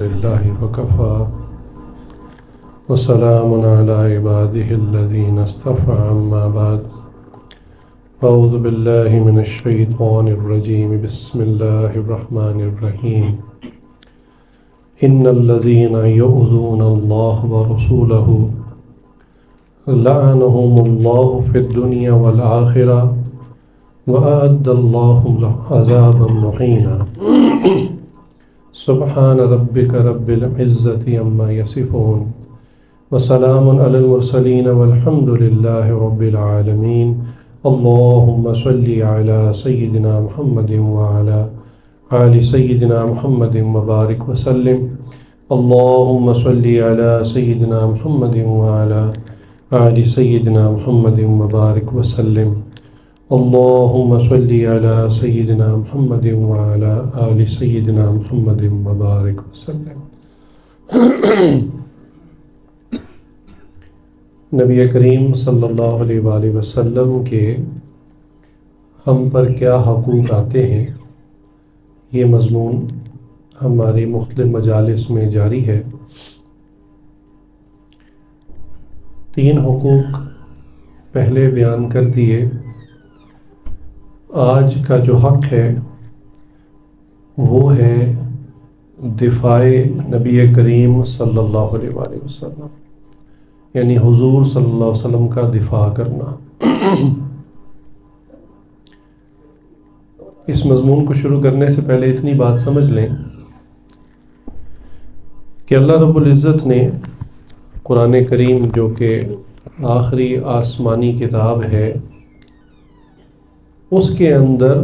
لله وكفى وسلام على عباده الذين اصطفى أما بعد أعوذ بالله من الشيطان الرجيم بسم الله الرحمن الرحيم إن الذين يؤذون الله ورسوله لعنهم الله في الدنيا والآخرة وأعد الله لهم عذابا مهينا سبحان ربك رب العزة عما يصفون وسلام على المرسلين والحمد لله رب العالمين اللهم صل على سيدنا محمد وعلى آل سيدنا محمد وبارك وسلم اللهم صل على سيدنا محمد وعلى آل سيدنا محمد وبارك وسلم اللهم صل على سيدنا محمد وعلى آل سيدنا محمد وبارك وسلم نبی کریم صلی اللہ علیہ وآلہ وسلم کے ہم پر کیا حقوق آتے ہیں، یہ مضمون ہماری مختلف مجالس میں جاری ہے۔ 3 حقوق پہلے بیان کر دیے۔ آج کا جو حق ہے وہ ہے دفاع نبی کریم صلی اللہ علیہ وآلہ وسلم، یعنی حضور صلی اللہ علیہ وسلم کا دفاع کرنا۔ اس مضمون کو شروع کرنے سے پہلے اتنی بات سمجھ لیں کہ اللہ رب العزت نے قرآن کریم جو کہ آخری آسمانی کتاب ہے، اس کے اندر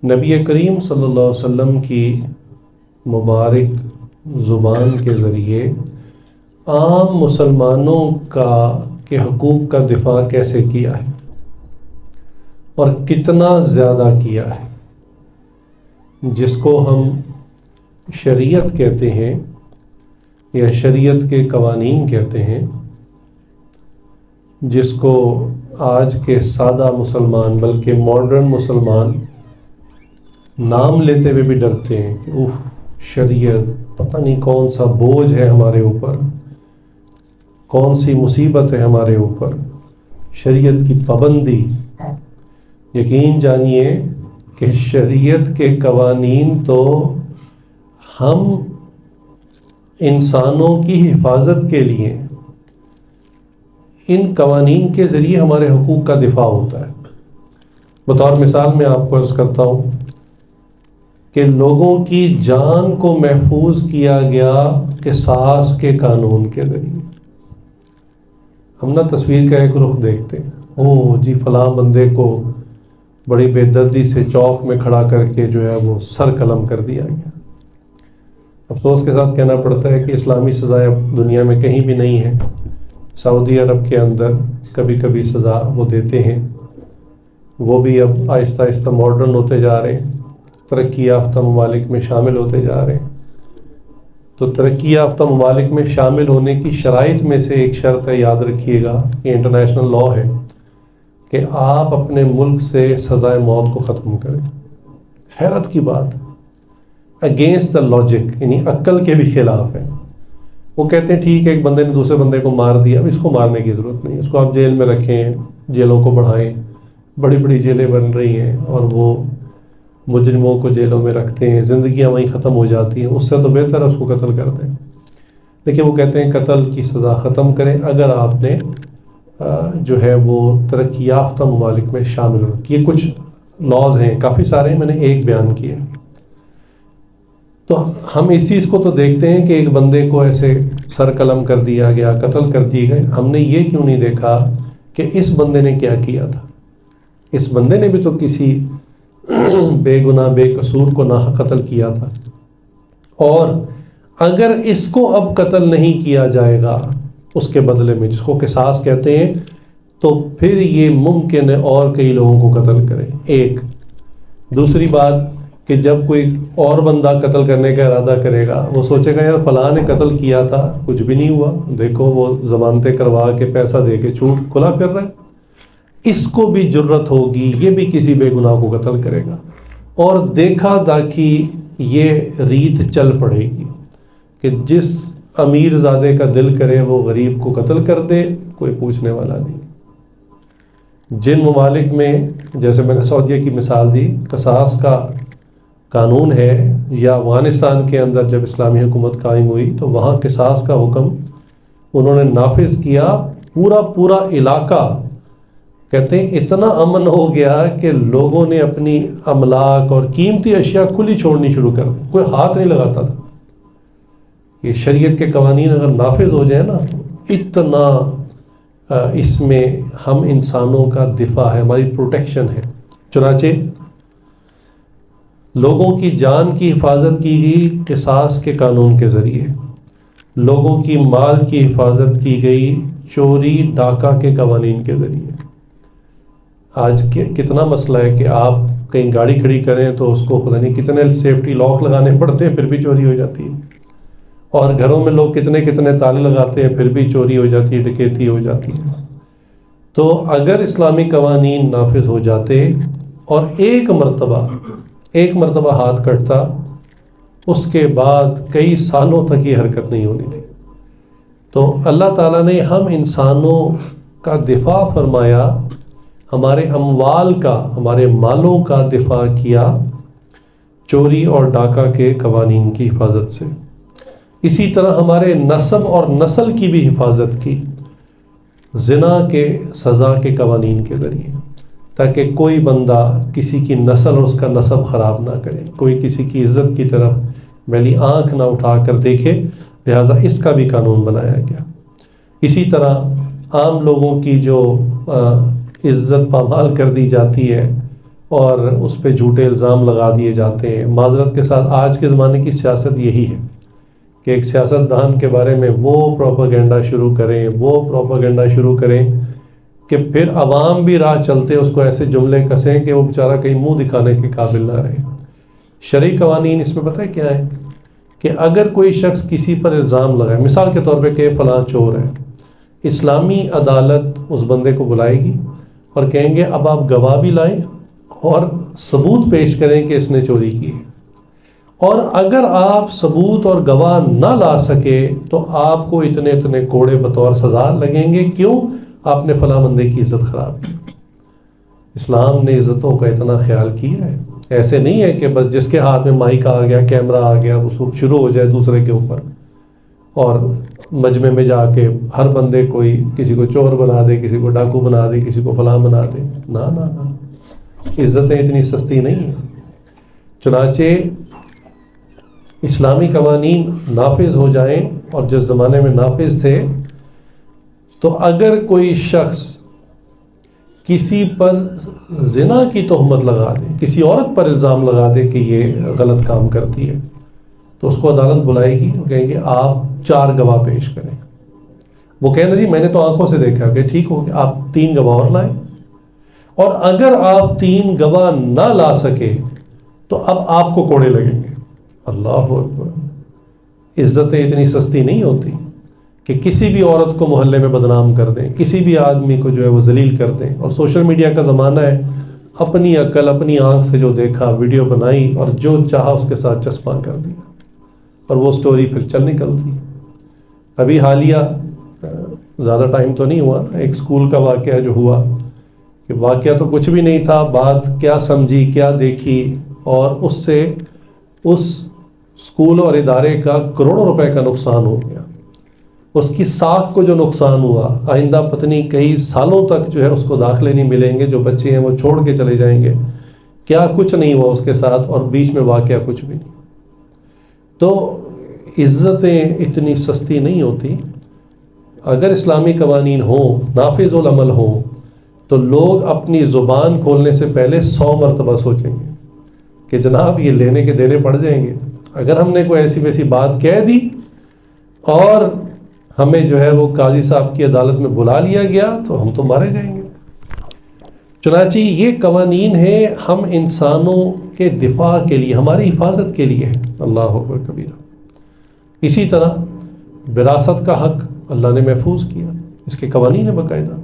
نبی کریم صلی اللہ علیہ وسلم کی مبارک زبان کے ذریعے عام مسلمانوں کے حقوق کا دفاع کیسے کیا ہے اور کتنا زیادہ کیا ہے، جس کو ہم شریعت کہتے ہیں یا شریعت کے قوانین کہتے ہیں، جس کو آج کے سادہ مسلمان بلکہ ماڈرن مسلمان نام لیتے ہوئے بھی ڈرتے ہیں کہ شریعت پتہ نہیں کون سا بوجھ ہے ہمارے اوپر، کون سی مصیبت ہے ہمارے اوپر، شریعت کی پابندی۔ یقین جانیے کہ شریعت کے قوانین تو ہم انسانوں کی حفاظت کے لیے، ان قوانین کے ذریعے ہمارے حقوق کا دفاع ہوتا ہے۔ بطور مثال میں آپ کو عرض کرتا ہوں کہ لوگوں کی جان کو محفوظ کیا گیا قصاص کے قانون کے ذریعے۔ ہم نہ تصویر کا ایک رخ دیکھتے ہیں، جی فلاں بندے کو بڑی بے دردی سے چوک میں کھڑا کر کے جو ہے وہ سر قلم کر دیا گیا۔ افسوس کے ساتھ کہنا پڑتا ہے کہ اسلامی سزائیں دنیا میں کہیں بھی نہیں ہیں۔ سعودی عرب کے اندر کبھی کبھی سزا وہ دیتے ہیں، وہ بھی اب آہستہ آہستہ ماڈرن ہوتے جا رہے ہیں، ترقی یافتہ ممالک میں شامل ہوتے جا رہے ہیں۔ تو ترقی یافتہ ممالک میں شامل ہونے کی شرائط میں سے ایک شرط ہے، یاد رکھیے گا، یہ انٹرنیشنل لاء ہے کہ آپ اپنے ملک سے سزائے موت کو ختم کریں۔ حیرت کی بات، اگینسٹ دا لاجک، یعنی عقل کے بھی خلاف ہے۔ وہ کہتے ہیں ٹھیک ہے، ایک بندے نے دوسرے بندے کو مار دیا، اب اس کو مارنے کی ضرورت نہیں، اس کو آپ جیل میں رکھیں، جیلوں کو بڑھائیں، بڑی بڑی جیلیں بن رہی ہیں اور وہ مجرموں کو جیلوں میں رکھتے ہیں، زندگیاں وہیں ختم ہو جاتی ہیں، اس سے تو بہتر ہے اس کو قتل کر دیں۔ لیکن وہ کہتے ہیں قتل کی سزا ختم کریں اگر آپ نے جو ہے وہ ترقی یافتہ ممالک میں شامل ہو۔ یہ کچھ لاز ہیں، کافی سارے ہیں، میں نے ایک بیان کیا۔ تو ہم اس چیز کو تو دیکھتے ہیں کہ ایک بندے کو ایسے سر قلم کر دیا گیا، قتل کر دیے گئے، ہم نے یہ کیوں نہیں دیکھا کہ اس بندے نے کیا کیا تھا؟ اس بندے نے بھی تو کسی بے گناہ بے قصور کو ناحق قتل کیا تھا، اور اگر اس کو اب قتل نہیں کیا جائے گا اس کے بدلے میں، جس کو قصاص کہتے ہیں، تو پھر یہ ممکن ہے اور کئی لوگوں کو قتل کرے۔ ایک دوسری بات کہ جب کوئی اور بندہ قتل کرنے کا ارادہ کرے گا، وہ سوچے گا یار فلاں نے قتل کیا تھا، کچھ بھی نہیں ہوا، دیکھو وہ ضمانتیں کروا کے پیسہ دے کے چھوٹ کھلا پھر رہا ہے، اس کو بھی جرت ہوگی، یہ بھی کسی بے گناہ کو قتل کرے گا۔ اور دیکھا داکھی یہ ریت چل پڑے گی کہ جس امیر زادے کا دل کرے وہ غریب کو قتل کر دے، کوئی پوچھنے والا نہیں۔ جن ممالک میں، جیسے میں نے سعودیہ کی مثال دی، قصاص کا قانون ہے، یا افغانستان کے اندر جب اسلامی حکومت قائم ہوئی تو وہاں قصاص کا حکم انہوں نے نافذ کیا، پورا علاقہ کہتے ہیں اتنا امن ہو گیا کہ لوگوں نے اپنی املاک اور قیمتی اشیاء کھلی چھوڑنی شروع کر دی، کوئی ہاتھ نہیں لگاتا تھا۔ یہ شریعت کے قوانین اگر نافذ ہو جائے نا تو اتنا اس میں ہم انسانوں کا دفاع ہے، ہماری پروٹیکشن ہے۔ چنانچہ لوگوں کی جان کی حفاظت کی گئی قصاص کے قانون کے ذریعے، لوگوں کی مال کی حفاظت کی گئی چوری ڈاکہ کے قوانین کے ذریعے۔ آج کتنا مسئلہ ہے کہ آپ کہیں گاڑی کھڑی کریں تو اس کو پتہ نہیں کتنے سیفٹی لاک لگانے پڑتے ہیں، پھر بھی چوری ہو جاتی ہے، اور گھروں میں لوگ کتنے تالے لگاتے ہیں، پھر بھی چوری ہو جاتی ہے، ڈکیتی ہو جاتی ہے۔ تو اگر اسلامی قوانین نافذ ہو جاتے اور ایک مرتبہ ہاتھ کٹتا، اس کے بعد کئی سالوں تک یہ حرکت نہیں ہونی تھی۔ تو اللہ تعالیٰ نے ہم انسانوں کا دفاع فرمایا، ہمارے اموال کا، ہمارے مالوں کا دفاع کیا چوری اور ڈاکہ کے قوانین کی حفاظت سے۔ اسی طرح ہمارے نسب اور نسل کی بھی حفاظت کی زنا کے سزا کے قوانین کے ذریعے، تاکہ کوئی بندہ کسی کی نسل اور اس کا نسب خراب نہ کرے، کوئی کسی کی عزت کی طرف میلی آنکھ نہ اٹھا کر دیکھے، لہٰذا اس کا بھی قانون بنایا گیا۔ اسی طرح عام لوگوں کی جو عزت پامال کر دی جاتی ہے اور اس پہ جھوٹے الزام لگا دیے جاتے ہیں، معذرت کے ساتھ آج کے زمانے کی سیاست یہی ہے کہ ایک سیاستدان کے بارے میں وہ پروپیگنڈا شروع کریں کہ پھر عوام بھی راہ چلتے اس کو ایسے جملے کسیں کہ وہ بیچارہ کہیں منہ دکھانے کے قابل نہ رہے۔ شرعی قوانین اس میں پتہ ہے کیا ہے کہ اگر کوئی شخص کسی پر الزام لگائے، مثال کے طور پہ کہ فلاں چور ہے، اسلامی عدالت اس بندے کو بلائے گی اور کہیں گے اب آپ گواہ بھی لائیں اور ثبوت پیش کریں کہ اس نے چوری کی ہے، اور اگر آپ ثبوت اور گواہ نہ لا سکے تو آپ کو اتنے کوڑے بطور سزا لگیں گے۔ کیوں؟ آپ نے فلاں بندے کی عزت خراب کی۔ اسلام نے عزتوں کا اتنا خیال کیا ہے، ایسے نہیں ہے کہ بس جس کے ہاتھ میں مائک آ گیا، کیمرہ آ گیا، وہ شروع ہو جائے دوسرے کے اوپر، اور مجمع میں جا کے ہر بندے کوئی کسی کو چور بنا دے، کسی کو ڈاکو بنا دے، کسی کو فلاں بنا دے۔ نا، عزتیں اتنی سستی نہیں ہیں۔ چنانچہ اسلامی قوانین نافذ ہو جائیں، اور جس زمانے میں نافذ تھے تو اگر کوئی شخص کسی پر زنا کی تہمت لگا دے، کسی عورت پر الزام لگا دے کہ یہ غلط کام کرتی ہے، تو اس کو عدالت بلائے گی اور کہیں گے آپ 4 گواہ پیش کریں۔ وہ کہنا جی میں نے تو آنکھوں سے دیکھا، کہ ٹھیک ہو گیا، آپ 3 گواہ اور لائیں، اور اگر آپ 3 گواہ نہ لا سکے تو اب آپ کو کوڑے لگیں گے۔ اللہ اکبر! عزتیں اتنی سستی نہیں ہوتی کہ کسی بھی عورت کو محلے میں بدنام کر دیں، کسی بھی آدمی کو جو ہے وہ ذلیل کر دیں۔ اور سوشل میڈیا کا زمانہ ہے، اپنی عقل، اپنی آنکھ سے جو دیکھا ویڈیو بنائی اور جو چاہا اس کے ساتھ چسپاں کر دیا، اور وہ سٹوری پھر چل نکلتی ہے۔ ابھی حالیہ زیادہ ٹائم تو نہیں ہوا، ایک سکول کا واقعہ جو ہوا، کہ واقعہ تو کچھ بھی نہیں تھا، بات کیا سمجھی، کیا دیکھی، اور اس سے اس سکول اور ادارے کا کروڑوں روپے کا نقصان ہو گیا۔ اس کی ساکھ کو جو نقصان ہوا، آئندہ پتنی کئی سالوں تک جو ہے اس کو داخلے نہیں ملیں گے، جو بچے ہیں وہ چھوڑ کے چلے جائیں گے، کیا کچھ نہیں ہوا اس کے ساتھ، اور بیچ میں واقعہ کچھ بھی نہیں۔ تو عزتیں اتنی سستی نہیں ہوتی۔ اگر اسلامی قوانین ہوں، نافذ العمل ہوں، تو لوگ اپنی زبان کھولنے سے پہلے 100 مرتبہ سوچیں گے کہ جناب یہ لینے کے دینے پڑ جائیں گے۔ اگر ہم نے کوئی ایسی ویسی بات کہہ دی اور ہمیں جو ہے وہ قاضی صاحب کی عدالت میں بلا لیا گیا تو ہم تو مارے جائیں گے۔ چنانچہ یہ قوانین ہیں ہم انسانوں کے دفاع کے لیے، ہماری حفاظت کے لیے ہے۔ اللہ اکبر کبیرہ۔ اسی طرح وراثت کا حق اللہ نے محفوظ کیا، اس کے قوانین ہیں باقاعدہ۔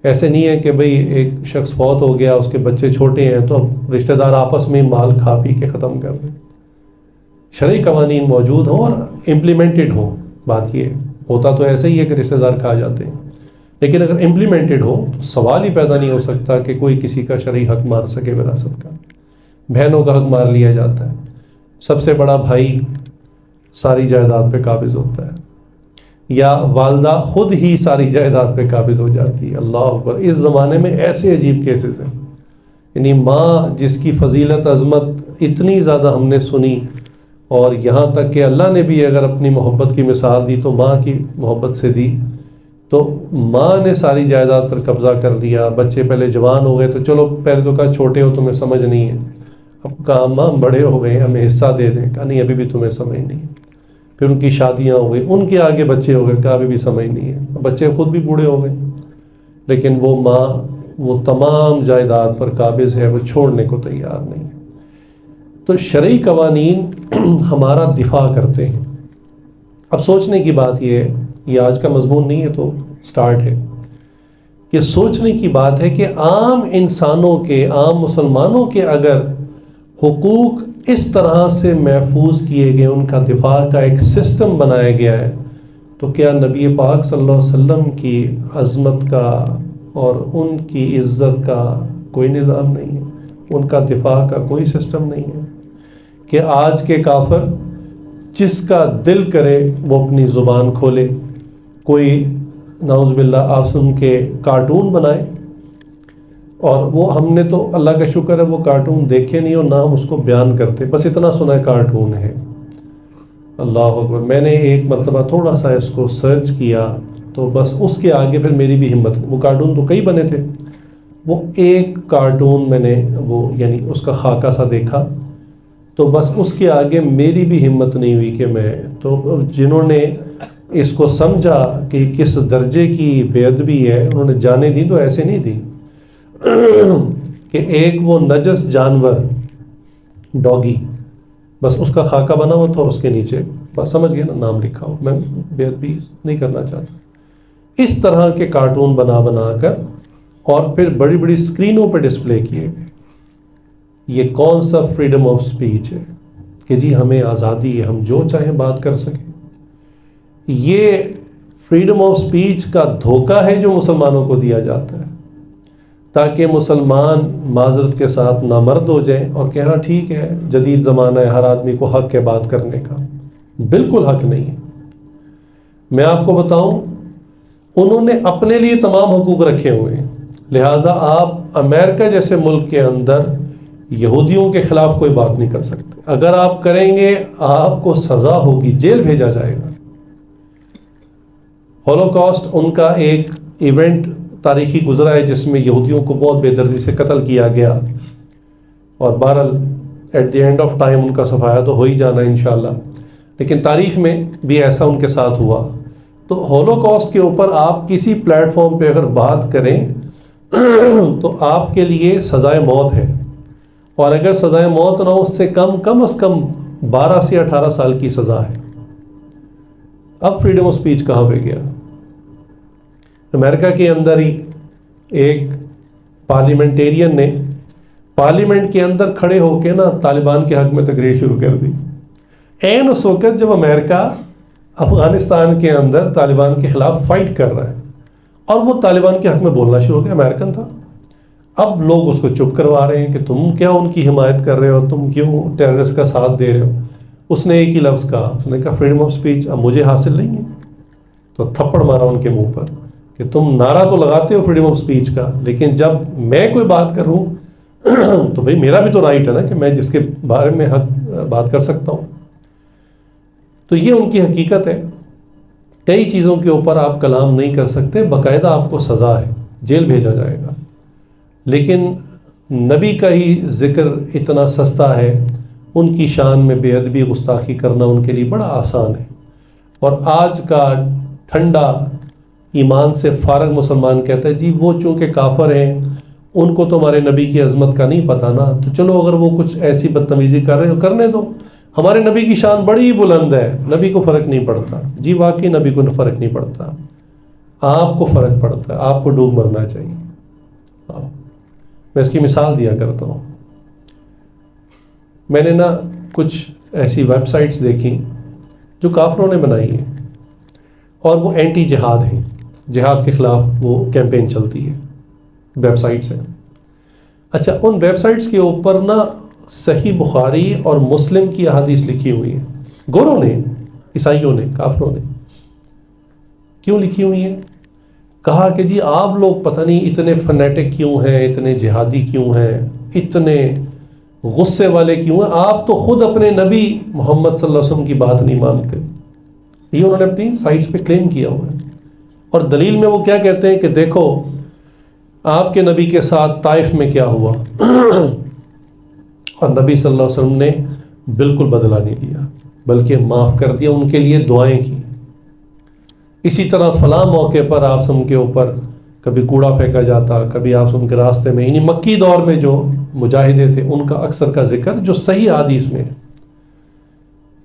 ایسے نہیں ہے کہ بھئی ایک شخص فوت ہو گیا، اس کے بچے چھوٹے ہیں تو اب رشتہ دار آپس میں مال کھا پی کے ختم کر دیں۔ شرعی قوانین موجود ہوں اور امپلیمنٹڈ ہوں. بات یہ ہوتا تو ایسے ہی ہے کہ رشتہ دار کھا جاتے ہیں، لیکن اگر امپلیمنٹڈ ہو تو سوال ہی پیدا نہیں ہو سکتا کہ کوئی کسی کا شرعی حق مار سکے وراثت کا. بہنوں کا حق مار لیا جاتا ہے، سب سے بڑا بھائی ساری جائیداد پہ قابض ہوتا ہے، یا والدہ خود ہی ساری جائیداد پہ قابض ہو جاتی ہے. اللہ اکبر. اس زمانے میں ایسے عجیب کیسز ہیں. یعنی ماں جس کی فضیلت عظمت اتنی زیادہ ہم نے سنی، اور یہاں تک کہ اللہ نے بھی اگر اپنی محبت کی مثال دی تو ماں کی محبت سے دی. تو ماں نے ساری جائیداد پر قبضہ کر لیا. بچے پہلے جوان ہو گئے تو چلو پہلے تو کہا چھوٹے ہو تمہیں سمجھ نہیں ہے، اب کہا ماں بڑے ہو گئے ہمیں حصہ دے دیں، کہا نہیں ابھی بھی تمہیں سمجھ نہیں ہے. پھر ان کی شادیاں ہو گئی، ان کے آگے بچے ہو گئے، کہا ابھی بھی سمجھ نہیں ہے. بچے خود بھی بوڑھے ہو گئے، لیکن وہ ماں وہ تمام جائیداد پر قابض ہے، وہ چھوڑنے کو تیار نہیں ہے. تو شرعی قوانین ہمارا دفاع کرتے ہیں. اب سوچنے کی بات یہ ہے، یہ آج کا مضمون نہیں ہے تو سٹارٹ ہے، کہ سوچنے کی بات ہے کہ عام انسانوں کے، عام مسلمانوں کے اگر حقوق اس طرح سے محفوظ کیے گئے، ان کا دفاع کا ایک سسٹم بنایا گیا ہے، تو کیا نبی پاک صلی اللہ علیہ وسلم کی عظمت کا اور ان کی عزت کا کوئی نظام نہیں ہے، ان کا دفاع کا کوئی سسٹم نہیں ہے؟ کہ آج کے کافر جس کا دل کرے وہ اپنی زبان کھولے، کوئی نعوذ باللہ آسم کے کارٹون بنائے، اور وہ ہم نے تو اللہ کا شکر ہے وہ کارٹون دیکھے نہیں اور نہ ہم اس کو بیان کرتے، بس اتنا سنا ہے کارٹون ہے. اللہ اکبر. میں نے ایک مرتبہ تھوڑا سا اس کو سرچ کیا تو بس اس کے آگے پھر میری بھی ہمت نہیں. وہ کارٹون تو کئی بنے تھے، وہ ایک کارٹون میں نے وہ یعنی اس کا خاکہ سا دیکھا تو بس اس کے آگے میری بھی ہمت نہیں ہوئی کہ میں تو جنہوں نے اس کو سمجھا کہ کس درجے کی بے ادبی ہے انہوں نے جانے دی تو ایسے نہیں دی کہ ایک وہ نجس جانور ڈاگی بس اس کا خاکہ بنا ہوا تھا اور اس کے نیچے بس سمجھ گیا نا نام لکھا ہو. میں بے ادبی نہیں کرنا چاہتا. اس طرح کے کارٹون بنا بنا کر اور پھر بڑی بڑی اسکرینوں پہ ڈسپلے کیے گئے. یہ کون سا فریڈم آف سپیچ ہے کہ جی ہمیں آزادی ہے ہم جو چاہیں بات کر سکیں؟ یہ فریڈم آف سپیچ کا دھوکہ ہے جو مسلمانوں کو دیا جاتا ہے تاکہ مسلمان معذرت کے ساتھ نامرد ہو جائیں اور کہ ہاں ٹھیک ہے جدید زمانہ ہے، ہر آدمی کو حق ہے بات کرنے کا. بالکل حق نہیں ہے. میں آپ کو بتاؤں انہوں نے اپنے لیے تمام حقوق رکھے ہوئے ہیں، لہٰذا آپ امریکہ جیسے ملک کے اندر یہودیوں کے خلاف کوئی بات نہیں کر سکتے. اگر آپ کریں گے آپ کو سزا ہوگی، جیل بھیجا جائے گا. ہولوکاسٹ ان کا ایک ایونٹ تاریخی گزرا ہے جس میں یہودیوں کو بہت بے دردی سے قتل کیا گیا، اور بہرحال at the end of time ان کا صفایا تو ہو ہی جانا ہے انشاءاللہ، لیکن تاریخ میں بھی ایسا ان کے ساتھ ہوا. تو ہولوکاسٹ کے اوپر آپ کسی پلیٹ فارم پہ اگر بات کریں تو آپ کے لیے سزائے موت ہے، اور اگر سزائے موت نہ ہو اس سے کم از کم 12 سے 18 سال کی سزا ہے. اب فریڈم آف سپیچ کہاں پہ گیا؟ امریکہ کے اندر ہی ایک پارلیمنٹیرین نے پارلیمنٹ کے اندر کھڑے ہو کے نا طالبان کے حق میں تقریر شروع کر دی. عین اس وقت جب امریکہ افغانستان کے اندر طالبان کے خلاف فائٹ کر رہا ہے، اور وہ طالبان کے حق میں بولنا شروع ہو گیا. امریکن تھا. اب لوگ اس کو چپ کروا رہے ہیں کہ تم کیا ان کی حمایت کر رہے ہو، تم کیوں ٹیررسٹ کا ساتھ دے رہے ہو. اس نے ایک ہی لفظ کہا، اس نے کہا فریڈم آف سپیچ اب مجھے حاصل نہیں ہے. تو تھپڑ مارا ان کے منہ پر کہ تم نعرہ تو لگاتے ہو فریڈم آف سپیچ کا، لیکن جب میں کوئی بات کروں تو بھئی میرا بھی تو رائٹ ہے نا کہ میں جس کے بارے میں حق بات کر سکتا ہوں. تو یہ ان کی حقیقت ہے. کئی چیزوں کے اوپر آپ کلام نہیں کر سکتے، باقاعدہ آپ کو سزا ہے، جیل بھیجا جائے گا. لیکن نبی کا ہی ذکر اتنا سستا ہے، ان کی شان میں بے ادبی گستاخی کرنا ان کے لیے بڑا آسان ہے. اور آج کا ٹھنڈا ایمان سے فارغ مسلمان کہتا ہے جی وہ چونکہ کافر ہیں ان کو تو ہمارے نبی کی عظمت کا نہیں پتہ نا، تو چلو اگر وہ کچھ ایسی بدتمیزی کر رہے ہو کرنے دو، ہمارے نبی کی شان بڑی بلند ہے، نبی کو فرق نہیں پڑتا. جی واقعی نبی کو فرق نہیں پڑتا، آپ کو فرق پڑتا ہے، آپ کو ڈوب مرنا چاہیے. میں اس کی مثال دیا کرتا ہوں. میں نے نا کچھ ایسی ویب سائٹس دیکھیں جو کافروں نے بنائی ہیں اور وہ اینٹی جہاد ہیں، جہاد کے خلاف وہ کیمپین چلتی ہے، ویب سائٹس ہیں. اچھا، ان ویب سائٹس کے اوپر نا صحیح بخاری اور مسلم کی احادیث لکھی ہوئی ہیں، گوروں نے، عیسائیوں نے، کافروں نے. کیوں لکھی ہوئی ہیں؟ کہا کہ جی آپ لوگ پتہ نہیں اتنے فنیٹک کیوں ہیں، اتنے جہادی کیوں ہیں، اتنے غصے والے کیوں ہیں، آپ تو خود اپنے نبی محمد صلی اللہ علیہ وسلم کی بات نہیں مانتے. یہ انہوں نے اپنی سائٹس پہ کلیم کیا ہوا ہے. اور دلیل میں وہ کیا کہتے ہیں کہ دیکھو آپ کے نبی کے ساتھ طائف میں کیا ہوا اور نبی صلی اللہ علیہ وسلم نے بالکل بدلہ نہیں لیا بلکہ معاف کر دیا، ان کے لیے دعائیں کی. اسی طرح فلاں موقع پر آپ سم کے اوپر کبھی کوڑا پھینکا جاتا، کبھی آپ سم کے راستے میں، یعنی مکی دور میں جو مجاہدے تھے ان کا اکثر کا ذکر جو صحیح حدیث میں ہے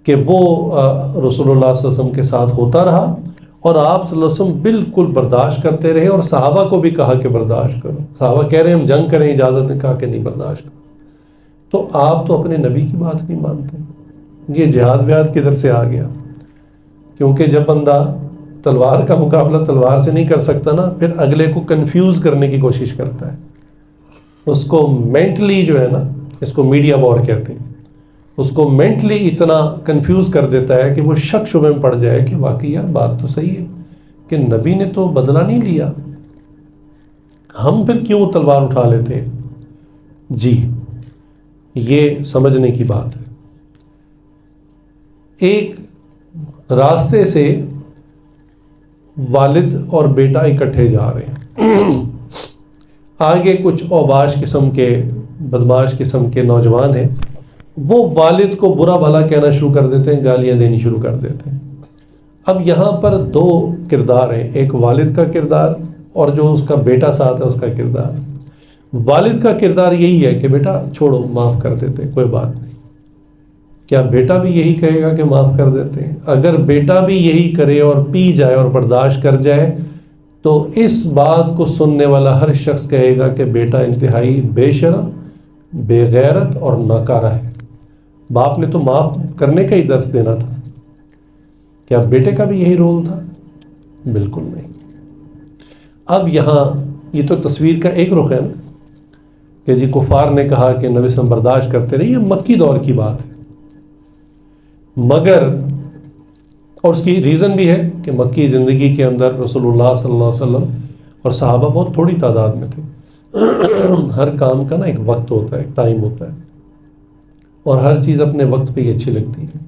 کہ وہ رسول اللہ صلی اللہ علیہ وسلم کے ساتھ ہوتا رہا اور آپ صلی اللہ علیہ وسلم بالکل برداشت کرتے رہے، اور صحابہ کو بھی کہا کہ برداشت کرو. صحابہ کہہ رہے ہیں ہم جنگ کریں، اجازت نے کہا کہ نہیں، برداشت کرو. تو آپ تو اپنے نبی کی بات نہیں مانتے. یہ جہاد بیاد کدھر سے آ گیا؟ کیونکہ جب بندہ تلوار کا مقابلہ تلوار سے نہیں کر سکتا نا، پھر اگلے کو کنفیوز کرنے کی کوشش کرتا ہے. اس کو مینٹلی جو ہے نا، اس کو میڈیا وار کہتے ہیں، اس کو مینٹلی اتنا کنفیوز کر دیتا ہے کہ وہ شک شبے میں پڑ جائے کہ واقعی یار بات تو صحیح ہے کہ نبی نے تو بدلہ نہیں لیا، ہم پھر کیوں تلوار اٹھا لیتے ہیں. جی یہ سمجھنے کی بات ہے. ایک راستے سے والد اور بیٹا اکٹھے جا رہے ہیں، آگے کچھ اوباش قسم کے، بدماش قسم کے نوجوان ہیں، وہ والد کو برا بھلا کہنا شروع کر دیتے ہیں، گالیاں دینی شروع کر دیتے ہیں. اب یہاں پر دو کردار ہیں، ایک والد کا کردار اور جو اس کا بیٹا ساتھ ہے اس کا کردار. والد کا کردار یہی ہے کہ بیٹا چھوڑو، معاف کر دیتے، کوئی بات نہیں. کیا بیٹا بھی یہی کہے گا کہ معاف کر دیتے ہیں؟ اگر بیٹا بھی یہی کرے اور پی جائے اور برداشت کر جائے تو اس بات کو سننے والا ہر شخص کہے گا کہ بیٹا انتہائی بے شرم، بے غیرت اور ناکارہ ہے. باپ نے تو معاف کرنے کا ہی درس دینا تھا. کیا بیٹے کا بھی یہی رول تھا؟ بالکل نہیں. اب یہاں یہ تو تصویر کا ایک رخ ہے نا کہ جی کفار نے کہا کہ نبی صلی اللہ علیہ وسلم برداشت کرتے رہے، یہ مکی دور کی بات ہے. مگر اور اس کی ریزن بھی ہے کہ مکی زندگی کے اندر رسول اللہ صلی اللہ علیہ وسلم اور صحابہ بہت تھوڑی تعداد میں تھے. ہر کام کا نا ایک وقت ہوتا ہے، ایک ٹائم ہوتا ہے، اور ہر چیز اپنے وقت پہ ہی اچھی لگتی ہے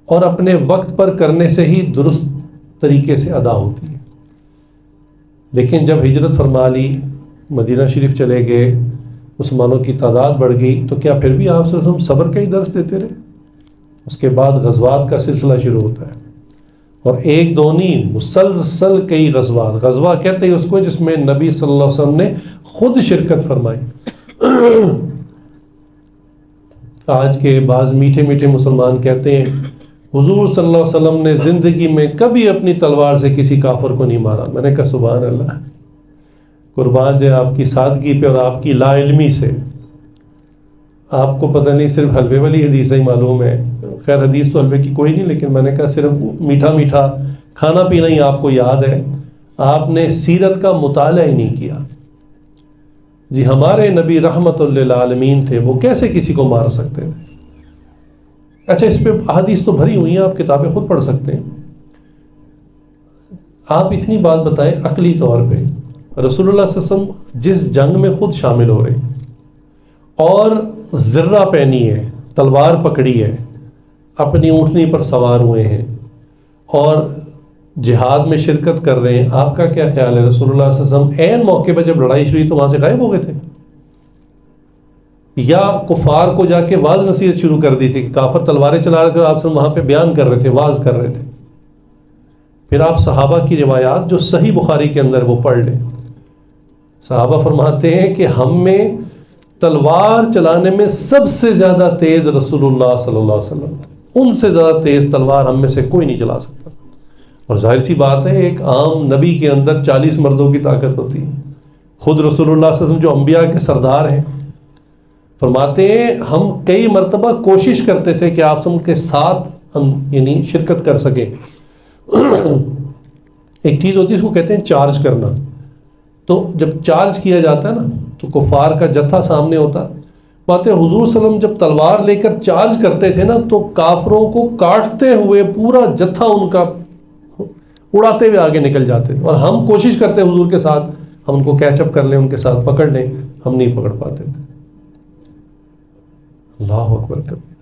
اور اپنے وقت پر کرنے سے ہی درست طریقے سے ادا ہوتی ہے. لیکن جب ہجرت فرما لی، مدینہ شریف چلے گئے، مسلمانوں کی تعداد بڑھ گئی، تو کیا پھر بھی آپ صلی اللہ علیہ وسلم صبر کا ہی درس دیتے رہے؟ اس کے بعد غزوات کا سلسلہ شروع ہوتا ہے، اور ایک دو نہیں، مسلسل کئی غزوات. غزوہ کہتے ہیں اس کو جس میں نبی صلی اللہ علیہ وسلم نے خود شرکت فرمائی. آج کے بعض میٹھے میٹھے مسلمان کہتے ہیں حضور صلی اللہ علیہ وسلم نے زندگی میں کبھی اپنی تلوار سے کسی کافر کو نہیں مارا. میں نے کہا سبحان اللہ، قربان جائے آپ کی سادگی پہ اور آپ کی لا علمی سے. آپ کو پتہ نہیں صرف حلوے والی حدیث ہی معلوم ہے. خیر حدیث تو حلوے کی کوئی نہیں، لیکن میں نے کہا صرف میٹھا میٹھا کھانا پینا ہی آپ کو یاد ہے، آپ نے سیرت کا مطالعہ ہی نہیں کیا. جی ہمارے نبی رحمت للعالمین تھے، وہ کیسے کسی کو مار سکتے تھے؟ اچھا اس پہ احادیث تو بھری ہوئی ہیں، آپ کتابیں خود پڑھ سکتے ہیں. آپ اتنی بات بتائیں عقلی طور پہ رسول اللہ صلی اللہ علیہ وسلم جس جنگ میں خود شامل ہو رہے ہیں اور زرہ پہنی ہے، تلوار پکڑی ہے، اپنی اونٹنی پر سوار ہوئے ہیں اور جہاد میں شرکت کر رہے ہیں، آپ کا کیا خیال ہے رسول اللہ صلی اللہ علیہ وسلم عین موقع پہ جب لڑائی شروع تو وہاں سے غائب ہو گئے تھے؟ یا کفار کو جا کے واعظ نصیحت شروع کر دی تھی کہ کافر تلواریں چلا رہے تھے اور آپ سے وہاں پہ بیان کر رہے تھے، واعظ کر رہے تھے؟ پھر آپ صحابہ کی روایات جو صحیح بخاری کے اندر وہ پڑھ لیں. صحابہ فرماتے ہیں کہ ہم میں تلوار چلانے میں سب سے زیادہ تیز رسول اللہ صلی اللہ علیہ وسلم، ان سے زیادہ تیز تلوار ہم میں سے کوئی نہیں چلا سکتا. اور ظاہر سی بات ہے ایک عام نبی کے اندر 40 مردوں کی طاقت ہوتی ہے. خود رسول اللہ صلی اللہ علیہ وسلم جو انبیاء کے سردار ہیں فرماتے ہیں ہم کئی مرتبہ کوشش کرتے تھے کہ آپ سب کے ساتھ ہم یعنی شرکت کر سکیں. ایک چیز ہوتی ہے اس کو کہتے ہیں چارج کرنا. تو جب چارج کیا جاتا ہے نا تو کفار کا جتھا سامنے ہوتا. بات ہے حضور صلی اللہ علیہ وسلم جب تلوار لے کر چارج کرتے تھے نا تو کافروں کو کاٹتے ہوئے پورا جتھا ان کا اڑاتے ہوئے آگے نکل جاتے تھے. اور ہم کوشش کرتے حضور کے ساتھ ہم ان کو کیچ اپ کر لیں, ان کے ساتھ پکڑ لیں, ہم نہیں پکڑ پاتے تھے. اللہ اکبر کبیرہ.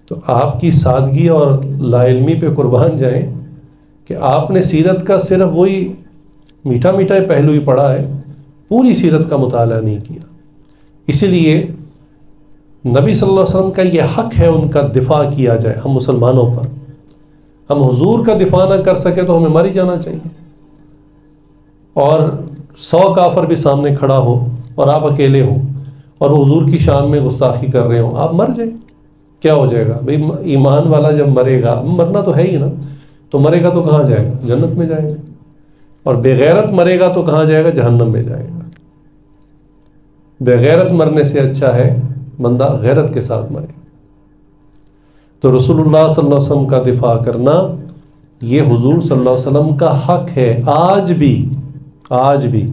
تو آپ کی سادگی اور لا علمی پہ قربان جائیں کہ آپ نے سیرت کا صرف وہی میٹھا میٹھا پہلو ہی پڑھا ہے, پوری سیرت کا مطالعہ نہیں کیا. اسی لیے نبی صلی اللہ علیہ وسلم کا یہ حق ہے ان کا دفاع کیا جائے ہم مسلمانوں پر. ہم حضور کا دفاع نہ کر سکے تو ہمیں مر ہی جانا چاہیے. اور 100 کافر بھی سامنے کھڑا ہو اور آپ اکیلے ہوں اور حضور کی شان میں گستاخی کر رہے ہوں, آپ مر جائیں, کیا ہو جائے گا بھئی؟ ایمان والا جب مرے گا, مرنا تو ہے ہی نا, تو مرے گا تو کہاں جائے گا؟ جنت میں جائے گا. اور بغیرت مرے گا تو کہاں جائے گا؟ جہنم میں جائے گا. بغیرت مرنے سے اچھا ہے بندہ غیرت کے ساتھ مرے. تو رسول اللہ صلی اللہ علیہ وسلم کا دفاع کرنا یہ حضور صلی اللہ علیہ وسلم کا حق ہے. آج بھی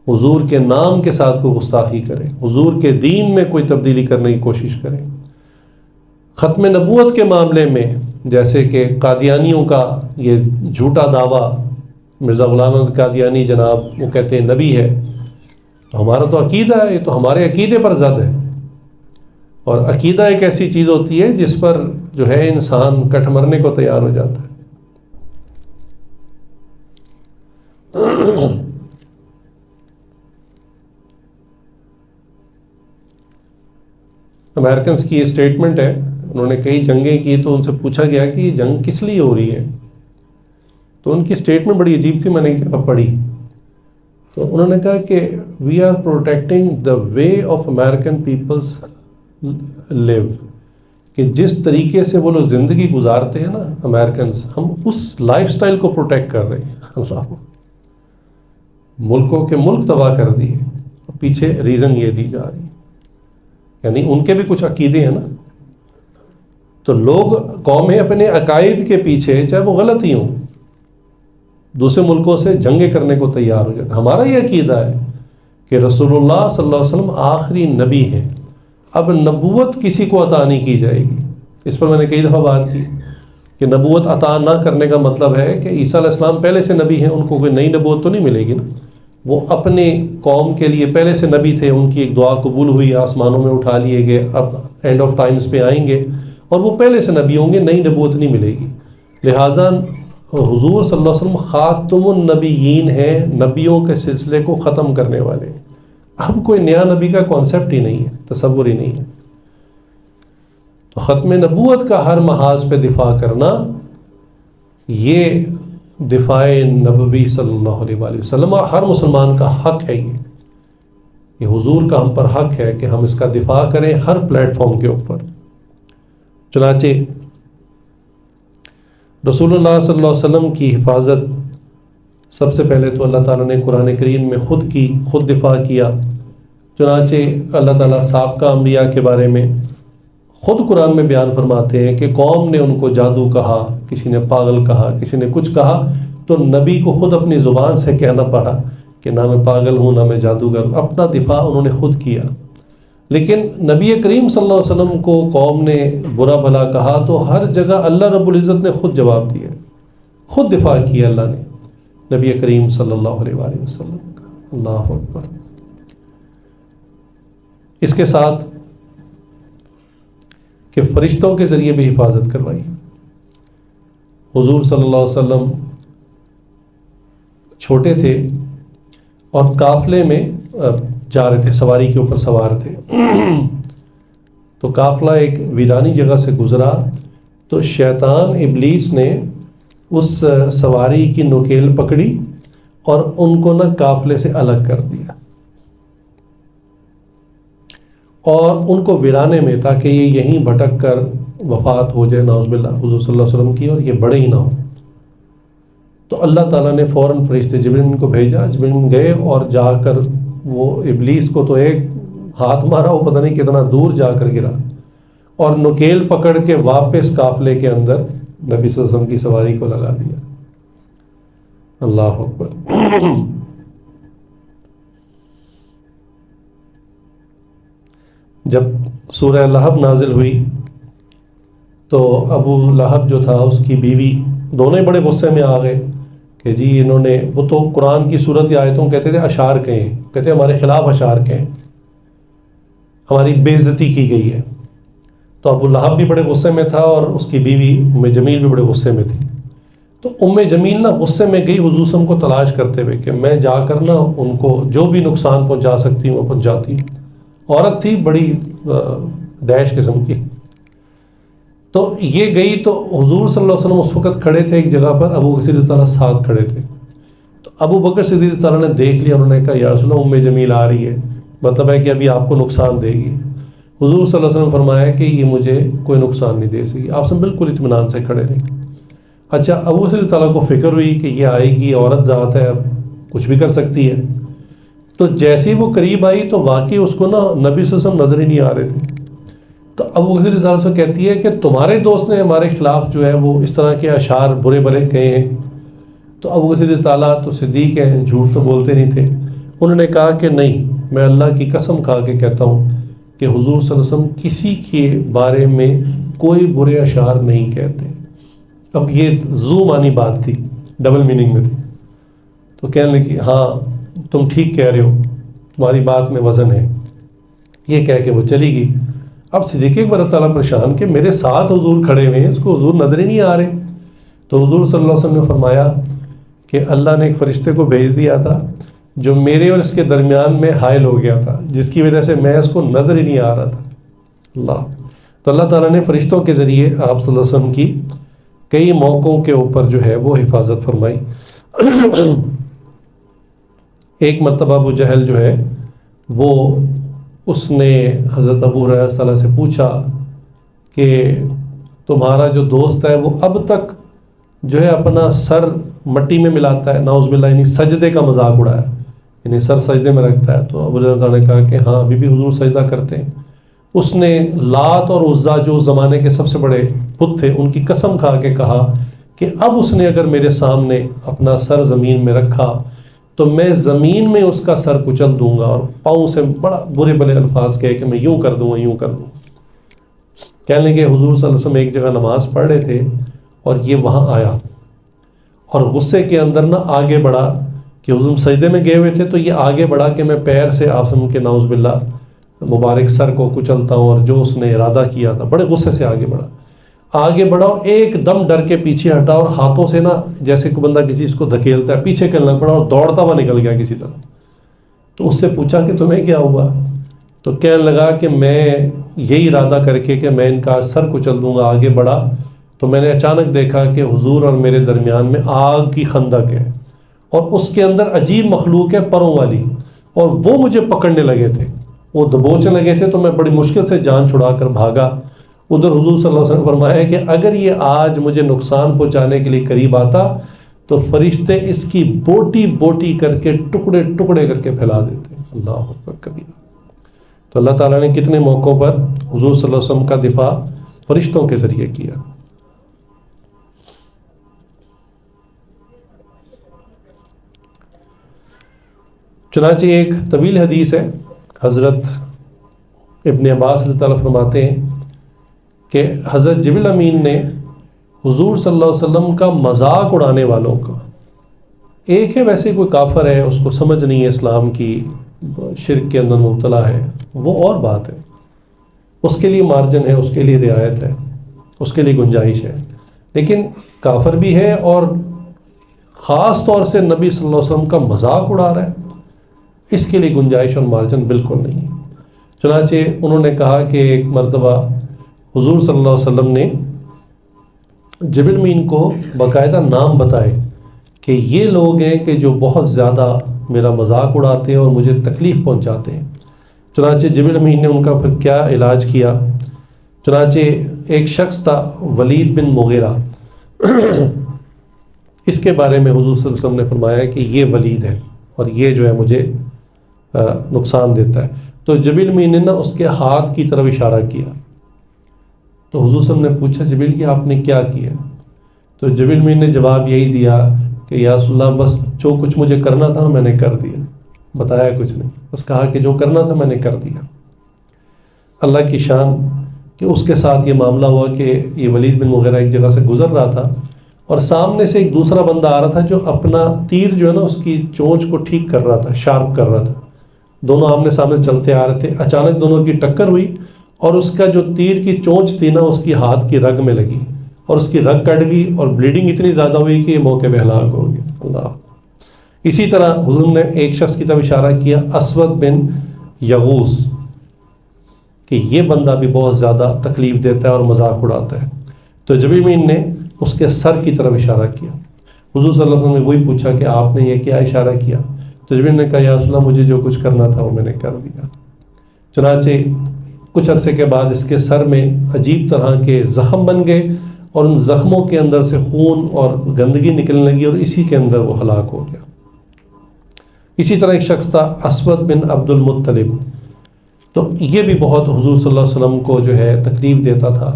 حضور کے نام کے ساتھ کوئی گستاخی کرے, حضور کے دین میں کوئی تبدیلی کرنے کی کوشش کرے, ختم نبوت کے معاملے میں جیسے کہ قادیانیوں کا یہ جھوٹا دعویٰ, مرزا غلام احمد قادیانی جناب وہ کہتے ہیں نبی ہے. ہمارا تو عقیدہ ہے, یہ تو ہمارے عقیدے پر زد ہے. اور عقیدہ ایک ایسی چیز ہوتی ہے جس پر جو ہے انسان کٹ مرنے کو تیار ہو جاتا ہے. امریکنس کی یہ اسٹیٹمنٹ ہے, انہوں نے کئی جنگیں کی تو ان سے پوچھا گیا کہ یہ جنگ کس لیے ہو رہی ہے, تو ان کی اسٹیٹمنٹ بڑی عجیب تھی, میں نے ایک جگہ پڑھی. تو انہوں نے کہا کہ we are protecting the way of American peoples live, کہ جس طریقے سے وہ لوگ زندگی گزارتے ہیں نا امریکنز, ہم اس لائف سٹائل کو پروٹیکٹ کر رہے ہیں. اللہ, ملکوں کے ملک تباہ کر دیے, پیچھے ریزن یہ دی جا رہی ہے. یعنی ان کے بھی کچھ عقیدے ہیں نا, تو لوگ قومیں اپنے عقائد کے پیچھے چاہے وہ غلط ہی ہوں دوسرے ملکوں سے جنگیں کرنے کو تیار ہو جاتے. ہمارا یہ عقیدہ ہے کہ رسول اللہ صلی اللہ علیہ وسلم آخری نبی ہیں, اب نبوت کسی کو عطا نہیں کی جائے گی. اس پر میں نے کئی دفعہ بات کی کہ نبوت عطا نہ کرنے کا مطلب ہے کہ عیسیٰ علیہ السلام پہلے سے نبی ہیں, ان کو کوئی نئی نبوت تو نہیں ملے گی نا. وہ اپنے قوم کے لیے پہلے سے نبی تھے, ان کی ایک دعا قبول ہوئی, آسمانوں میں اٹھا لیے گئے, اب اینڈ آف ٹائمز پہ آئیں گے اور وہ پہلے سے نبی ہوں گے, نئی نبوت نہیں ملے گی. لہٰذا حضور صلی اللہ علیہ وسلم خاتم النبیین ہیں, نبیوں کے سلسلے کو ختم کرنے والے ہیں. اب کوئی نیا نبی کا کانسیپٹ ہی نہیں ہے, تصور ہی نہیں ہے. تو ختم نبوت کا ہر محاذ پہ دفاع کرنا یہ دفاع نبوی صلی اللہ علیہ وآلہ وسلم ہر مسلمان کا حق ہے. یہ حضور کا ہم پر حق ہے کہ ہم اس کا دفاع کریں ہر پلیٹ فارم کے اوپر. چنانچہ رسول اللہ صلی اللہ علیہ وسلم کی حفاظت سب سے پہلے تو اللہ تعالیٰ نے قرآن کریم میں خود دفاع کیا. چنانچہ اللہ تعالیٰ سابقہ انبیاء کے بارے میں خود قرآن میں بیان فرماتے ہیں کہ قوم نے ان کو جادو کہا, کسی نے پاگل کہا, کسی نے کچھ کہا, تو نبی کو خود اپنی زبان سے کہنا پڑا کہ نہ میں پاگل ہوں نہ میں جادوگر ہوں. اپنا دفاع انہوں نے خود کیا. لیکن نبی کریم صلی اللہ علیہ وسلم کو قوم نے برا بھلا کہا تو ہر جگہ اللہ رب العزت نے خود جواب دیا, خود دفاع کیا اللہ نے نبی کریم صلی اللہ علیہ وآلہ وسلم کا. اللہ اکبر. اس کے ساتھ کہ فرشتوں کے ذریعے بھی حفاظت کروائی. حضور صلی اللہ علیہ وسلم چھوٹے تھے اور قافلے میں جا رہے تھے, سواری کے اوپر سوار تھے, تو قافلہ ایک ویرانی جگہ سے گزرا تو شیطان ابلیس نے اس سواری کی نکیل پکڑی اور ان کو نہ قافلے سے الگ کر دیا اور ان کو ویرانے میں, تاکہ یہ یہیں بھٹک کر وفات ہو جائے نعوذ باللہ حضور صلی اللہ علیہ وسلم کی, اور یہ بڑے ہی نہ ہو. تو اللہ تعالیٰ نے فوراً فرشتے جبریل کو بھیجا. جبریل گئے اور جا کر وہ ابلیس کو تو ایک ہاتھ مارا وہ پتہ نہیں کتنا دور جا کر گرا، اور نکیل پکڑ کے واپس قافلے کے اندر نبی صلی اللہ علیہ وسلم کی سواری کو لگا دیا۔ اللہ اکبر۔ جب سورہ لہب نازل ہوئی تو ابو لہب جو تھا اس کی بیوی دونوں ہی بڑے غصے میں آ گئے کہ جی انہوں نے، وہ تو قرآن کی صورت یا آیتوں کہتے تھے اشعار کہیں، کہتے ہمارے خلاف اشعار کہیں، ہماری بے عزتی کی گئی ہے۔ تو ابو لہب بھی بڑے غصے میں تھا اور اس کی بیوی ام جمیل بھی بڑے غصے میں تھی۔ تو ام جمیل نا غصے میں گئی حضور صلی اللہ علیہ وسلم کو تلاش کرتے ہوئے کہ میں جا کر نا ان کو جو بھی نقصان پہنچا سکتی ہوں وہ پہنچاتی۔ عورت تھی بڑی ڈیش قسم کی۔ تو یہ گئی تو حضور صلی اللہ علیہ وسلم اس وقت کھڑے تھے ایک جگہ پر، ابو بکر رضی اللہ عنہ ساتھ کھڑے تھے۔ تو ابو بکر صدیق رضی اللہ عنہ نے دیکھ لیا، انہوں نے کہا یا رسول اللہ ام جمیل آ رہی ہے، مطلب ہے کہ ابھی آپ کو نقصان دے گی۔ حضور صلی اللہ علیہ وسلم نے فرمایا کہ یہ مجھے کوئی نقصان نہیں دے سکی۔ آپ سب بالکل اطمینان سے کھڑے رہے۔ اچھا ابو صلی اللہ علیہ کو فکر ہوئی کہ یہ آئے گی، عورت ذات ہے، اب کچھ بھی کر سکتی ہے۔ تو جیسے ہی وہ قریب آئی تو واقعی اس کو نا نبی صلی اللہ علیہ وسلم نظر ہی نہیں آ رہے تھے۔ تو ابو بکر صلی اللہ علیہ سے کہتی ہے کہ تمہارے دوست نے ہمارے خلاف جو ہے وہ اس طرح کے اشعار برے برے کہے ہیں۔ تو ابو بکر صلی اللہ علیہ تو صدیق ہیں، جھوٹ تو بولتے نہیں تھے۔ انہوں نے کہا کہ نہیں، میں اللہ کی قسم کھا کے کہتا ہوں کہ حضور صلی اللہ علیہ وسلم کسی کے بارے میں کوئی برے اشعار نہیں کہتے۔ اب یہ زو مانی بات تھی، ڈبل میننگ میں تھی۔ تو کہنے لگی ہاں تم ٹھیک کہہ رہے ہو، تمہاری بات میں وزن ہے۔ یہ کہہ کے وہ چلی گئی۔ اب صدیق اکبر رضی اللہ عنہ پریشان کہ میرے ساتھ حضور کھڑے ہوئے ہیں، اس کو حضور نظر ہی نہیں آ رہے۔ تو حضور صلی اللہ علیہ وسلم نے فرمایا کہ اللہ نے ایک فرشتے کو بھیج دیا تھا جو میرے اور اس کے درمیان میں حائل ہو گیا تھا، جس کی وجہ سے میں اس کو نظر ہی نہیں آ رہا تھا۔ اللہ، تو اللہ تعالیٰ نے فرشتوں کے ذریعے آپ صلی اللہ علیہ وسلم کی کئی موقعوں کے اوپر جو ہے وہ حفاظت فرمائی۔ ایک مرتبہ ابو جہل جو ہے وہ اس نے حضرت ابو ہریرہ صلی اللہ علیہ سے پوچھا کہ تمہارا جو دوست ہے وہ اب تک جو ہے اپنا سر مٹی میں ملاتا ہے، نعوذ باللہ، یعنی سجدے کا مذاق اڑایا، یعنی سر سجدے میں رکھتا ہے۔ تو ابو ہریرہ نے کہا کہ ہاں ابھی بھی حضور سجدہ کرتے ہیں۔ اس نے لات اور عزا جو اس زمانے کے سب سے بڑے بت تھے ان کی قسم کھا کے کہا کہ اب اس نے اگر میرے سامنے اپنا سر زمین میں رکھا تو میں زمین میں اس کا سر کچل دوں گا، اور پاؤں سے بڑا برے بلے الفاظ کہے کہ میں یوں کر دوں گا، یوں کر دوں۔ کہنے لگے حضور صلی اللہ علیہ وسلم ایک جگہ نماز پڑھ رہے تھے اور یہ وہاں آیا اور غصے کے اندر نہ آگے بڑھا کہ حضور سجدے میں گئے ہوئے تھے، تو یہ آگے بڑھا کہ میں پیر سے آپ سن کے نعوذ باللہ مبارک سر کو کچلتا ہوں، اور جو اس نے ارادہ کیا تھا بڑے غصے سے آگے بڑھا اور ایک دم ڈر کے پیچھے ہٹا، اور ہاتھوں سے نا جیسے کوئی بندہ کسی چیز کو دھکیلتا ہے پیچھے کرنا پڑا، اور دوڑتا ہوا نکل گیا کسی طرح۔ تو اس سے پوچھا کہ تمہیں کیا ہوا؟ تو کہنے لگا کہ میں یہی ارادہ کر کے کہ میں ان کا سر کچل دوں گا آگے بڑھا، تو میں نے اچانک دیکھا کہ حضور اور میرے درمیان میں آگ کی خندق ہے، اور اس کے اندر عجیب مخلوق ہے پروں والی، اور وہ مجھے پکڑنے لگے تھے، وہ دبوچنے لگے تھے، تو میں بڑی مشکل سے جان چھڑا کر بھاگا۔ ادھر حضور صلی اللہ علیہ وسلم نے فرمایا کہ اگر یہ آج مجھے نقصان پہنچانے کے لیے قریب آتا تو فرشتے اس کی بوٹی بوٹی کر کے ٹکڑے ٹکڑے کر کے پھیلا دیتے۔ اللہ اکبر کبیرہ۔ تو اللہ تعالیٰ نے کتنے موقعوں پر حضور صلی اللہ علیہ وسلم کا دفاع فرشتوں کے ذریعے کیا۔ چنانچہ ایک طویل حدیث ہے، حضرت ابن عباس رضی اللہ عنہ فرماتے ہیں کہ حضرت جبریل امین نے حضور صلی اللہ علیہ وسلم کا مذاق اڑانے والوں کا، ایک ہے ویسے کوئی کافر ہے، اس کو سمجھ نہیں ہے اسلام کی، شرک کے اندر مبتلا ہے، وہ اور بات ہے، اس کے لیے مارجن ہے، اس کے لیے رعایت ہے، اس کے لیے گنجائش ہے، لیکن کافر بھی ہے اور خاص طور سے نبی صلی اللہ علیہ وسلم کا مذاق اڑا رہا ہے، اس کے لیے گنجائش اور مارجن بالکل نہیں ہے۔ چنانچہ انہوں نے کہا کہ ایک مرتبہ حضور صلی اللہ علیہ وسلم نے جبریل امین کو باقاعدہ نام بتائے کہ یہ لوگ ہیں کہ جو بہت زیادہ میرا مذاق اڑاتے ہیں اور مجھے تکلیف پہنچاتے ہیں۔ چنانچہ جبریل امین نے ان کا پھر کیا علاج کیا۔ چنانچہ ایک شخص تھا ولید بن مغیرہ، اس کے بارے میں حضور صلی اللہ علیہ وسلم نے فرمایا کہ یہ ولید ہے اور یہ جو ہے مجھے نقصان دیتا ہے۔ تو جبریل امین نے نا اس کے ہاتھ کی طرف اشارہ کیا. تو حضور صلی اللہ علیہ وسلم نے پوچھا جبریل کہ آپ نے کیا کیا؟ تو جبریل امین نے جواب یہی دیا کہ یا رسول اللہ بس جو کچھ مجھے کرنا تھا میں نے کر دیا، بتایا کچھ نہیں، بس کہا کہ جو کرنا تھا میں نے کر دیا. اللہ کی شان کہ اس کے ساتھ یہ معاملہ ہوا کہ یہ ولید بن مغیرہ ایک جگہ سے گزر رہا تھا اور سامنے سے ایک دوسرا بندہ آ رہا تھا جو اپنا تیر جو ہے نا اس کی چونچ کو ٹھیک کر رہا تھا، شارپ کر رہا تھا. دونوں آمنے سامنے چلتے آ رہے تھے، اچانک دونوں کی ٹکر ہوئی اور اس کا جو تیر کی چونچ تھی نا اس کی ہاتھ کی رگ میں لگی اور اس کی رگ کٹ گئی اور بلیڈنگ اتنی زیادہ ہوئی کہ یہ موقع پہ ہلاک ہو گیا. اللہ. اسی طرح حضور نے ایک شخص کی طرف اشارہ کیا، اسود بن یغوث، کہ یہ بندہ بھی بہت زیادہ تکلیف دیتا ہے اور مذاق اڑاتا ہے. تو جبریل امین نے اس کے سر کی طرف اشارہ کیا. حضور صلی اللہ علیہ وسلم نے وہی پوچھا کہ آپ نے یہ کیا اشارہ کیا؟ تو جبریل نے کہا یا رسول اللہ مجھے جو کچھ کرنا تھا وہ میں نے کر دیا. چنانچہ کچھ عرصے کے بعد اس کے سر میں عجیب طرح کے زخم بن گئے اور ان زخموں کے اندر سے خون اور گندگی نکلنے لگی اور اسی کے اندر وہ ہلاک ہو گیا. اسی طرح ایک شخص تھا اسود بن عبد المطلب، تو یہ بھی بہت حضور صلی اللہ علیہ وسلم کو جو ہے تکلیف دیتا تھا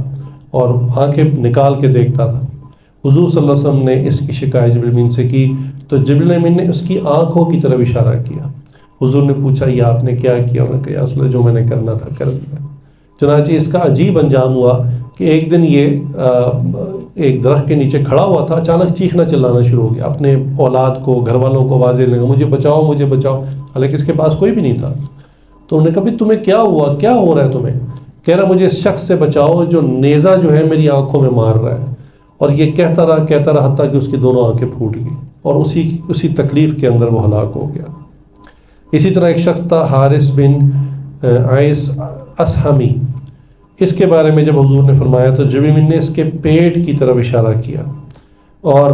اور آنکھیں نکال کے دیکھتا تھا. حضور صلی اللہ علیہ وسلم نے اس کی شکایت جبریل امین سے کی تو جبریل امین نے اس کی آنکھوں کی طرف اشارہ کیا. حضور نے پوچھا یہ آپ نے کیا کیا؟ انہوں نے کہا یا رسول اللہ جو میں نے کرنا تھا کر دیا. چنانچہ اس کا عجیب انجام ہوا کہ ایک دن یہ ایک درخت کے نیچے کھڑا ہوا تھا، اچانک چیخنا چلانا شروع ہو گیا، اپنے اولاد کو گھر والوں کو آوازیں لگا مجھے بچاؤ مجھے بچاؤ، حالانکہ اس کے پاس کوئی بھی نہیں تھا. تو انہوں نے کہا بھی تمہیں کیا ہوا، کیا ہو رہا ہے تمہیں؟ کہہ رہا مجھے اس شخص سے بچاؤ جو نیزہ جو ہے میری آنکھوں میں مار رہا ہے. اور یہ کہتا رہا حتیٰ کہ اس کی دونوں آنکھیں پھوٹ گئی اور اسی تکلیف کے اندر وہ ہلاک ہو گیا. اسی طرح ایک شخص تھا حارث بن عیس اسہمی. اس کے بارے میں جب حضور نے فرمایا تو جبریل امین نے اس کے پیٹ کی طرف اشارہ کیا اور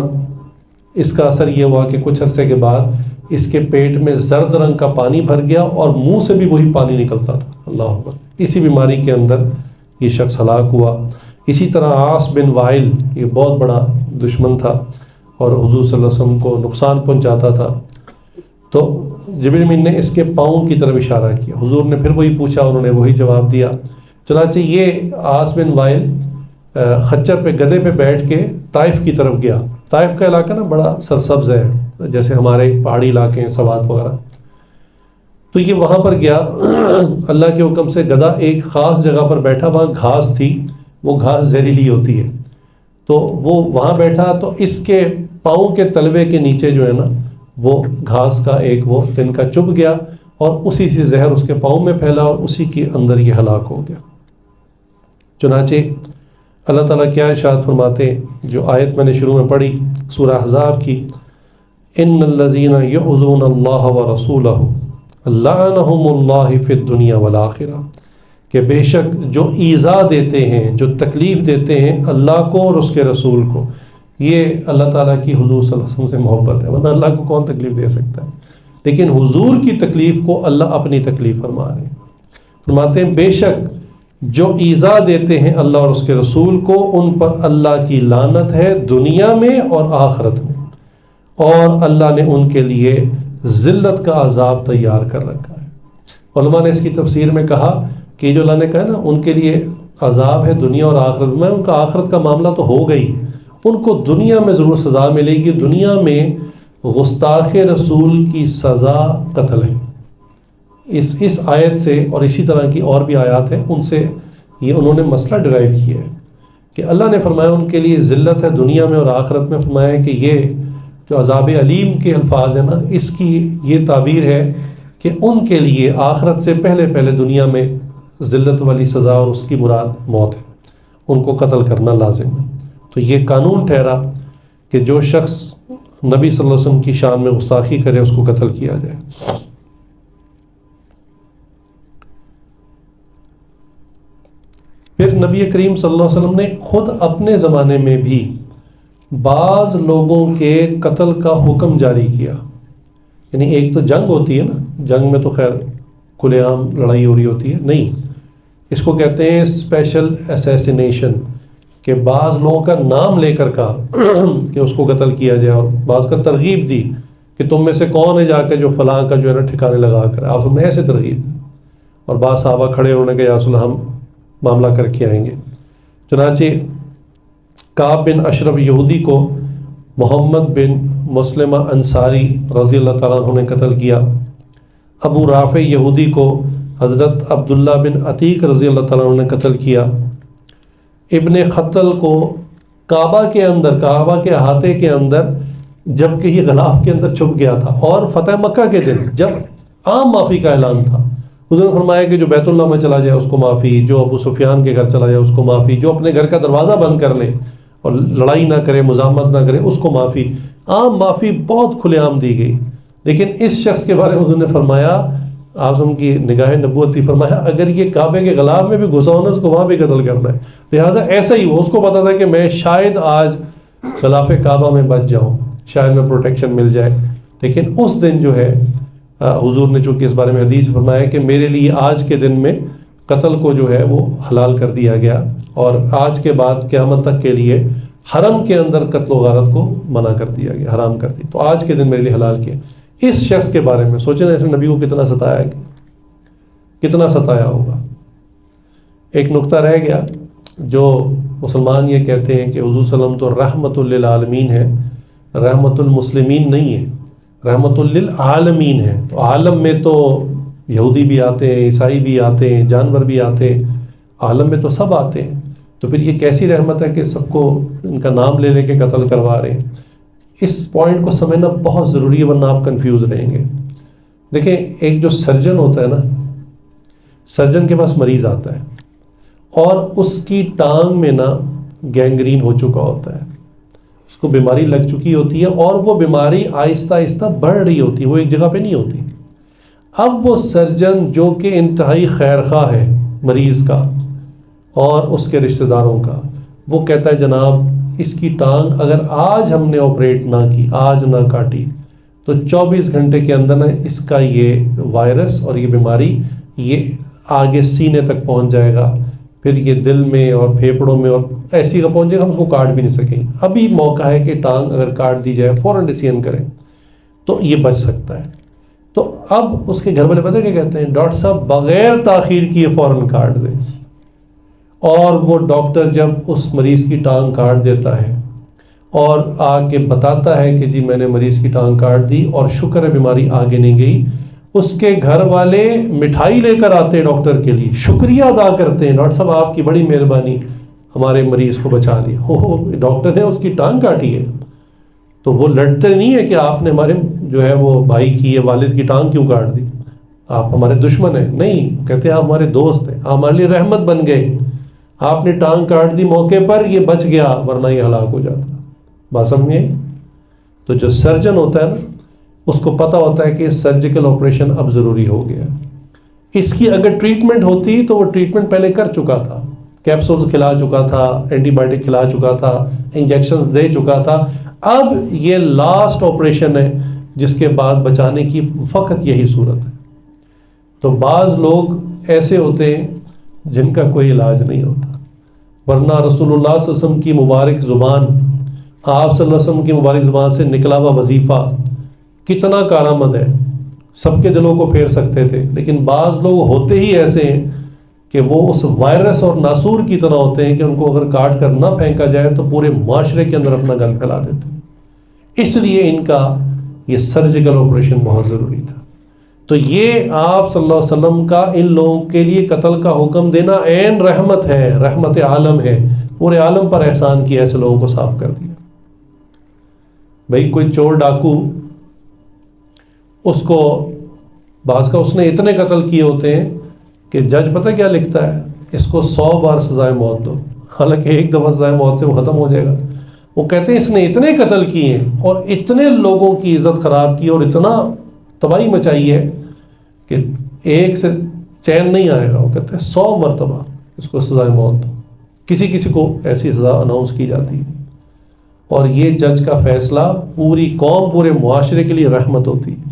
اس کا اثر یہ ہوا کہ کچھ عرصے کے بعد اس کے پیٹ میں زرد رنگ کا پانی بھر گیا اور منہ سے بھی وہی پانی نکلتا تھا. اللہ اکبر. اسی بیماری کے اندر یہ شخص ہلاک ہوا. اسی طرح عاص بن وائل، یہ بہت بڑا دشمن تھا اور حضور صلی اللہ علیہ وسلم کو نقصان پہنچاتا تھا. تو جبریل امین نے اس کے پاؤں کی طرف اشارہ کیا. حضور نے پھر وہی پوچھا، انہوں نے وہی جواب دیا. چنانچہ یہ عاص بن وائل خچر پہ گدھے پہ بیٹھ کے طائف کی طرف گیا. طائف کا علاقہ نا بڑا سرسبز ہے جیسے ہمارے پہاڑی علاقے ہیں سوات وغیرہ. تو یہ وہاں پر گیا، اللہ کے حکم سے گدھا ایک خاص جگہ پر بیٹھا، وہاں گھاس تھی، وہ گھاس زہریلی ہوتی ہے. تو وہ وہاں بیٹھا تو اس کے پاؤں کے تلوے کے نیچے جو ہے نا وہ گھاس کا ایک وہ تنکا چبھ گیا اور اسی سے زہر اس کے پاؤں میں پھیلا اور اسی کے اندر یہ ہلاک ہو گیا. چنانچہ اللہ تعالیٰ کیا ارشاد فرماتے ہیں، جو آیت میں نے شروع میں پڑھی سورہ احزاب کی، ان الذین یؤذون اللہ ورسولہ لعنہم اللہ فی الدنیا والآخرہ، کہ بے شک جو ایذا دیتے ہیں، جو تکلیف دیتے ہیں اللہ کو اور اس کے رسول کو، یہ اللہ تعالیٰ کی حضور صلی اللہ علیہ وسلم سے محبت ہے، ورنہ اللہ کو کون تکلیف دے سکتا ہے. لیکن حضور کی تکلیف کو اللہ اپنی تکلیف فرما رہے ہیں. فرماتے ہیں بے شک جو ایذا دیتے ہیں اللہ اور اس کے رسول کو ان پر اللہ کی لعنت ہے دنیا میں اور آخرت میں، اور اللہ نے ان کے لیے ذلت کا عذاب تیار کر رکھا ہے. علماء نے اس کی تفسیر میں کہا کہ جو اللہ نے کہا نا ان کے لیے عذاب ہے دنیا اور آخرت میں، ان کا آخرت کا معاملہ تو ہو گئی، ان کو دنیا میں ضرور سزا ملے گی. دنیا میں گستاخ رسول کی سزا قتل ہے. اس آیت سے اور اسی طرح کی اور بھی آیات ہیں ان سے یہ انہوں نے مسئلہ ڈرائیو کیا ہے کہ اللہ نے فرمایا ان کے لیے ذلت ہے دنیا میں اور آخرت میں. فرمایا کہ یہ جو عذاب علیم کے الفاظ ہیں نا، اس کی یہ تعبیر ہے کہ ان کے لیے آخرت سے پہلے دنیا میں ذلت والی سزا اور اس کی مراد موت ہے، ان کو قتل کرنا لازم ہے. تو یہ قانون ٹھہرا کہ جو شخص نبی صلی اللہ علیہ وسلم کی شان میں گستاخی کرے اس کو قتل کیا جائے. پھر نبی کریم صلی اللہ علیہ وسلم نے خود اپنے زمانے میں بھی بعض لوگوں کے قتل کا حکم جاری کیا. یعنی ایک تو جنگ ہوتی ہے نا، جنگ میں تو خیر کھلے عام لڑائی ہو رہی ہوتی ہے، نہیں، اس کو کہتے ہیں اسپیشل اسیسینیشن، کہ بعض لوگوں کا نام لے کر کہا کہ اس کو قتل کیا جائے اور بعض کا ترغیب دی کہ تم میں سے کون ہے جا کے جو فلاں کا جو ہے نا ٹھکانے لگا کر، آپ نے ایسے ترغیب دی. اور بعض صحابہ کھڑے انہوں نے کہا یا رسول اللہ ہم معاملہ کر کے آئیں گے. چنانچہ کعب بن اشرف یہودی کو محمد بن مسلمہ انصاری رضی اللہ تعالیٰ عنہ نے قتل کیا. ابو رافع یہودی کو حضرت عبداللہ بن عتیق رضی اللہ تعالیٰ عنہ نے قتل کیا. ابن خطل کو کعبہ کے اندر، کعبہ کے احاطے کے اندر، جب کہ یہ غلاف کے اندر چھپ گیا تھا، اور فتح مکہ کے دن جب عام معافی کا اعلان تھا، حضور نے فرمایا کہ جو بیت اللہ میں چلا جائے اس کو معافی، جو ابو سفیان کے گھر چلا جائے اس کو معافی، جو اپنے گھر کا دروازہ بند کر لے اور لڑائی نہ کرے، مزاحمت نہ کرے، اس کو معافی. عام معافی بہت کھلے عام دی گئی. لیکن اس شخص کے بارے میں حضور نے فرمایا، آپ سب کی نگاہ نبوت تھی، فرمایا اگر یہ کعبے کے غلاف میں بھی گھسا ہونا اس کو وہاں بھی قتل کرنا ہے. لہٰذا ایسا ہی وہ، اس کو پتا تھا کہ میں شاید آج غلاف کعبہ میں بچ جاؤں، شاید میں پروٹیکشن مل جائے. لیکن اس دن جو ہے حضور نے چونکہ اس بارے میں حدیث فرمایا کہ میرے لیے آج کے دن میں قتل کو جو ہے وہ حلال کر دیا گیا، اور آج کے بعد قیامت تک کے لیے حرم کے اندر قتل و غارت کو منع کر دیا گیا، حرام کر دی. تو آج کے دن میرے لیے حلال کیا. اس شخص کے بارے میں سوچیں نا، اس نے نبی کو کتنا ستایا، کتنا ستایا ہوگا. ایک نقطہ رہ گیا، جو مسلمان یہ کہتے ہیں کہ حضور صلی اللہ علیہ وسلم تو رحمت للعالمین ہے، رحمت المسلمین نہیں ہے، رحمت للعالمین ہے. تو عالم میں تو یہودی بھی آتے ہیں، عیسائی بھی آتے ہیں، جانور بھی آتے ہیں، عالم میں تو سب آتے ہیں. تو پھر یہ کیسی رحمت ہے کہ سب کو ان کا نام لے لے کے قتل کروا رہے ہیں. اس پوائنٹ کو سمجھنا بہت ضروری ہے، ورنہ آپ کنفیوز رہیں گے. دیکھیں، ایک جو سرجن ہوتا ہے نا، سرجن کے پاس مریض آتا ہے اور اس کی ٹانگ میں نا گینگرین ہو چکا ہوتا ہے، اس کو بیماری لگ چکی ہوتی ہے، اور وہ بیماری آہستہ آہستہ بڑھ رہی ہوتی ہے، وہ ایک جگہ پہ نہیں ہوتی. اب وہ سرجن جو کہ انتہائی خیر خواہ ہے مریض کا اور اس کے رشتہ داروں کا، وہ کہتا ہے جناب اس کی ٹانگ اگر آج ہم نے آپریٹ نہ کی، آج نہ کاٹی، تو 24 گھنٹے کے اندر نا اس کا یہ وائرس اور یہ بیماری یہ آگے سینے تک پہنچ جائے گا، پھر یہ دل میں اور پھیپڑوں میں اور ایسی جگہ پہنچے گا ہم اس کو کاٹ بھی نہیں سکیں. ابھی موقع ہے کہ ٹانگ اگر کاٹ دی جائے، فوراً ڈیسیژن کریں تو یہ بچ سکتا ہے. تو اب اس کے گھر والے پتہ کیا کہتے ہیں، ڈاکٹر صاحب بغیر تاخیر کیے فوراً کاٹ دیں. اور وہ ڈاکٹر جب اس مریض کی ٹانگ کاٹ دیتا ہے اور آ کے بتاتا ہے کہ جی میں نے مریض کی ٹانگ کاٹ دی اور شکر ہے بیماری آگے نہیں گئی، اس کے گھر والے مٹھائی لے کر آتے ہیں ڈاکٹر کے لیے، شکریہ ادا کرتے ہیں، ڈاکٹر صاحب آپ کی بڑی مہربانی، ہمارے مریض کو بچا لیا. ہو ڈاکٹر نے اس کی ٹانگ کاٹی ہے. تو وہ لڑتے نہیں ہے کہ آپ نے ہمارے جو ہے وہ بھائی کی یا والد کی ٹانگ کیوں کاٹ دی، آپ ہمارے دشمن ہیں. نہیں، کہتے ہیں آپ ہمارے دوست ہیں، آپ ہمارے لیے رحمت بن گئے، آپ نے ٹانگ کاٹ دی موقع پر، یہ بچ گیا ورنہ یہ ہلاک ہو جاتا. بات سمجھے؟ تو جو سرجن ہوتا ہے نا، اس کو پتہ ہوتا ہے کہ سرجیکل آپریشن اب ضروری ہو گیا. اس کی اگر ٹریٹمنٹ ہوتی تو وہ ٹریٹمنٹ پہلے کر چکا تھا، کیپسولز کھلا چکا تھا، اینٹی بائیوٹک کھلا چکا تھا، انجیکشنز دے چکا تھا. اب یہ لاسٹ آپریشن ہے جس کے بعد بچانے کی فقط یہی صورت ہے. تو بعض لوگ ایسے ہوتے ہیں جن کا کوئی علاج نہیں ہوتا، ورنہ رسول اللہ صلی اللہ علیہ وسلم کی مبارک زبان، آپ صلی اللہ علیہ وسلم کی مبارک زبان سے نکلا ہوا وظیفہ کتنا کارآمد ہے، سب کے دلوں کو پھیر سکتے تھے. لیکن بعض لوگ ہوتے ہی ایسے ہیں کہ وہ اس وائرس اور ناسور کی طرح ہوتے ہیں کہ ان کو اگر کاٹ کر نہ پھینکا جائے تو پورے معاشرے کے اندر اپنا گند پھیلا دیتے ہیں. اس لیے ان کا یہ سرجیکل آپریشن بہت ضروری تھا. تو یہ آپ صلی اللہ علیہ وسلم کا ان لوگوں کے لیے قتل کا حکم دینا عین رحمت ہے، رحمت عالم ہے. پورے عالم پر احسان کیا، ایسے لوگوں کو صاف کر دیا. بھئی کوئی چور ڈاکو، اس کو بعض کا اس نے اتنے قتل کیے ہوتے ہیں کہ جج پتہ کیا لکھتا ہے، اس کو 100 بار سزائے موت دو، حالانکہ ایک دفعہ سزائے موت سے وہ ختم ہو جائے گا. وہ کہتے ہیں اس نے اتنے قتل کیے ہیں اور اتنے لوگوں کی عزت خراب کی اور اتنا تباہی مچائی ہے کہ ایک سے چین نہیں آئے گا. وہ کہتے ہیں 100 مرتبہ اس کو سزائے موت دو. کسی کسی کو ایسی سزا اناؤنس کی جاتی ہے، اور یہ جج کا فیصلہ پوری قوم، پورے معاشرے کے لیے رحمت ہوتی ہے.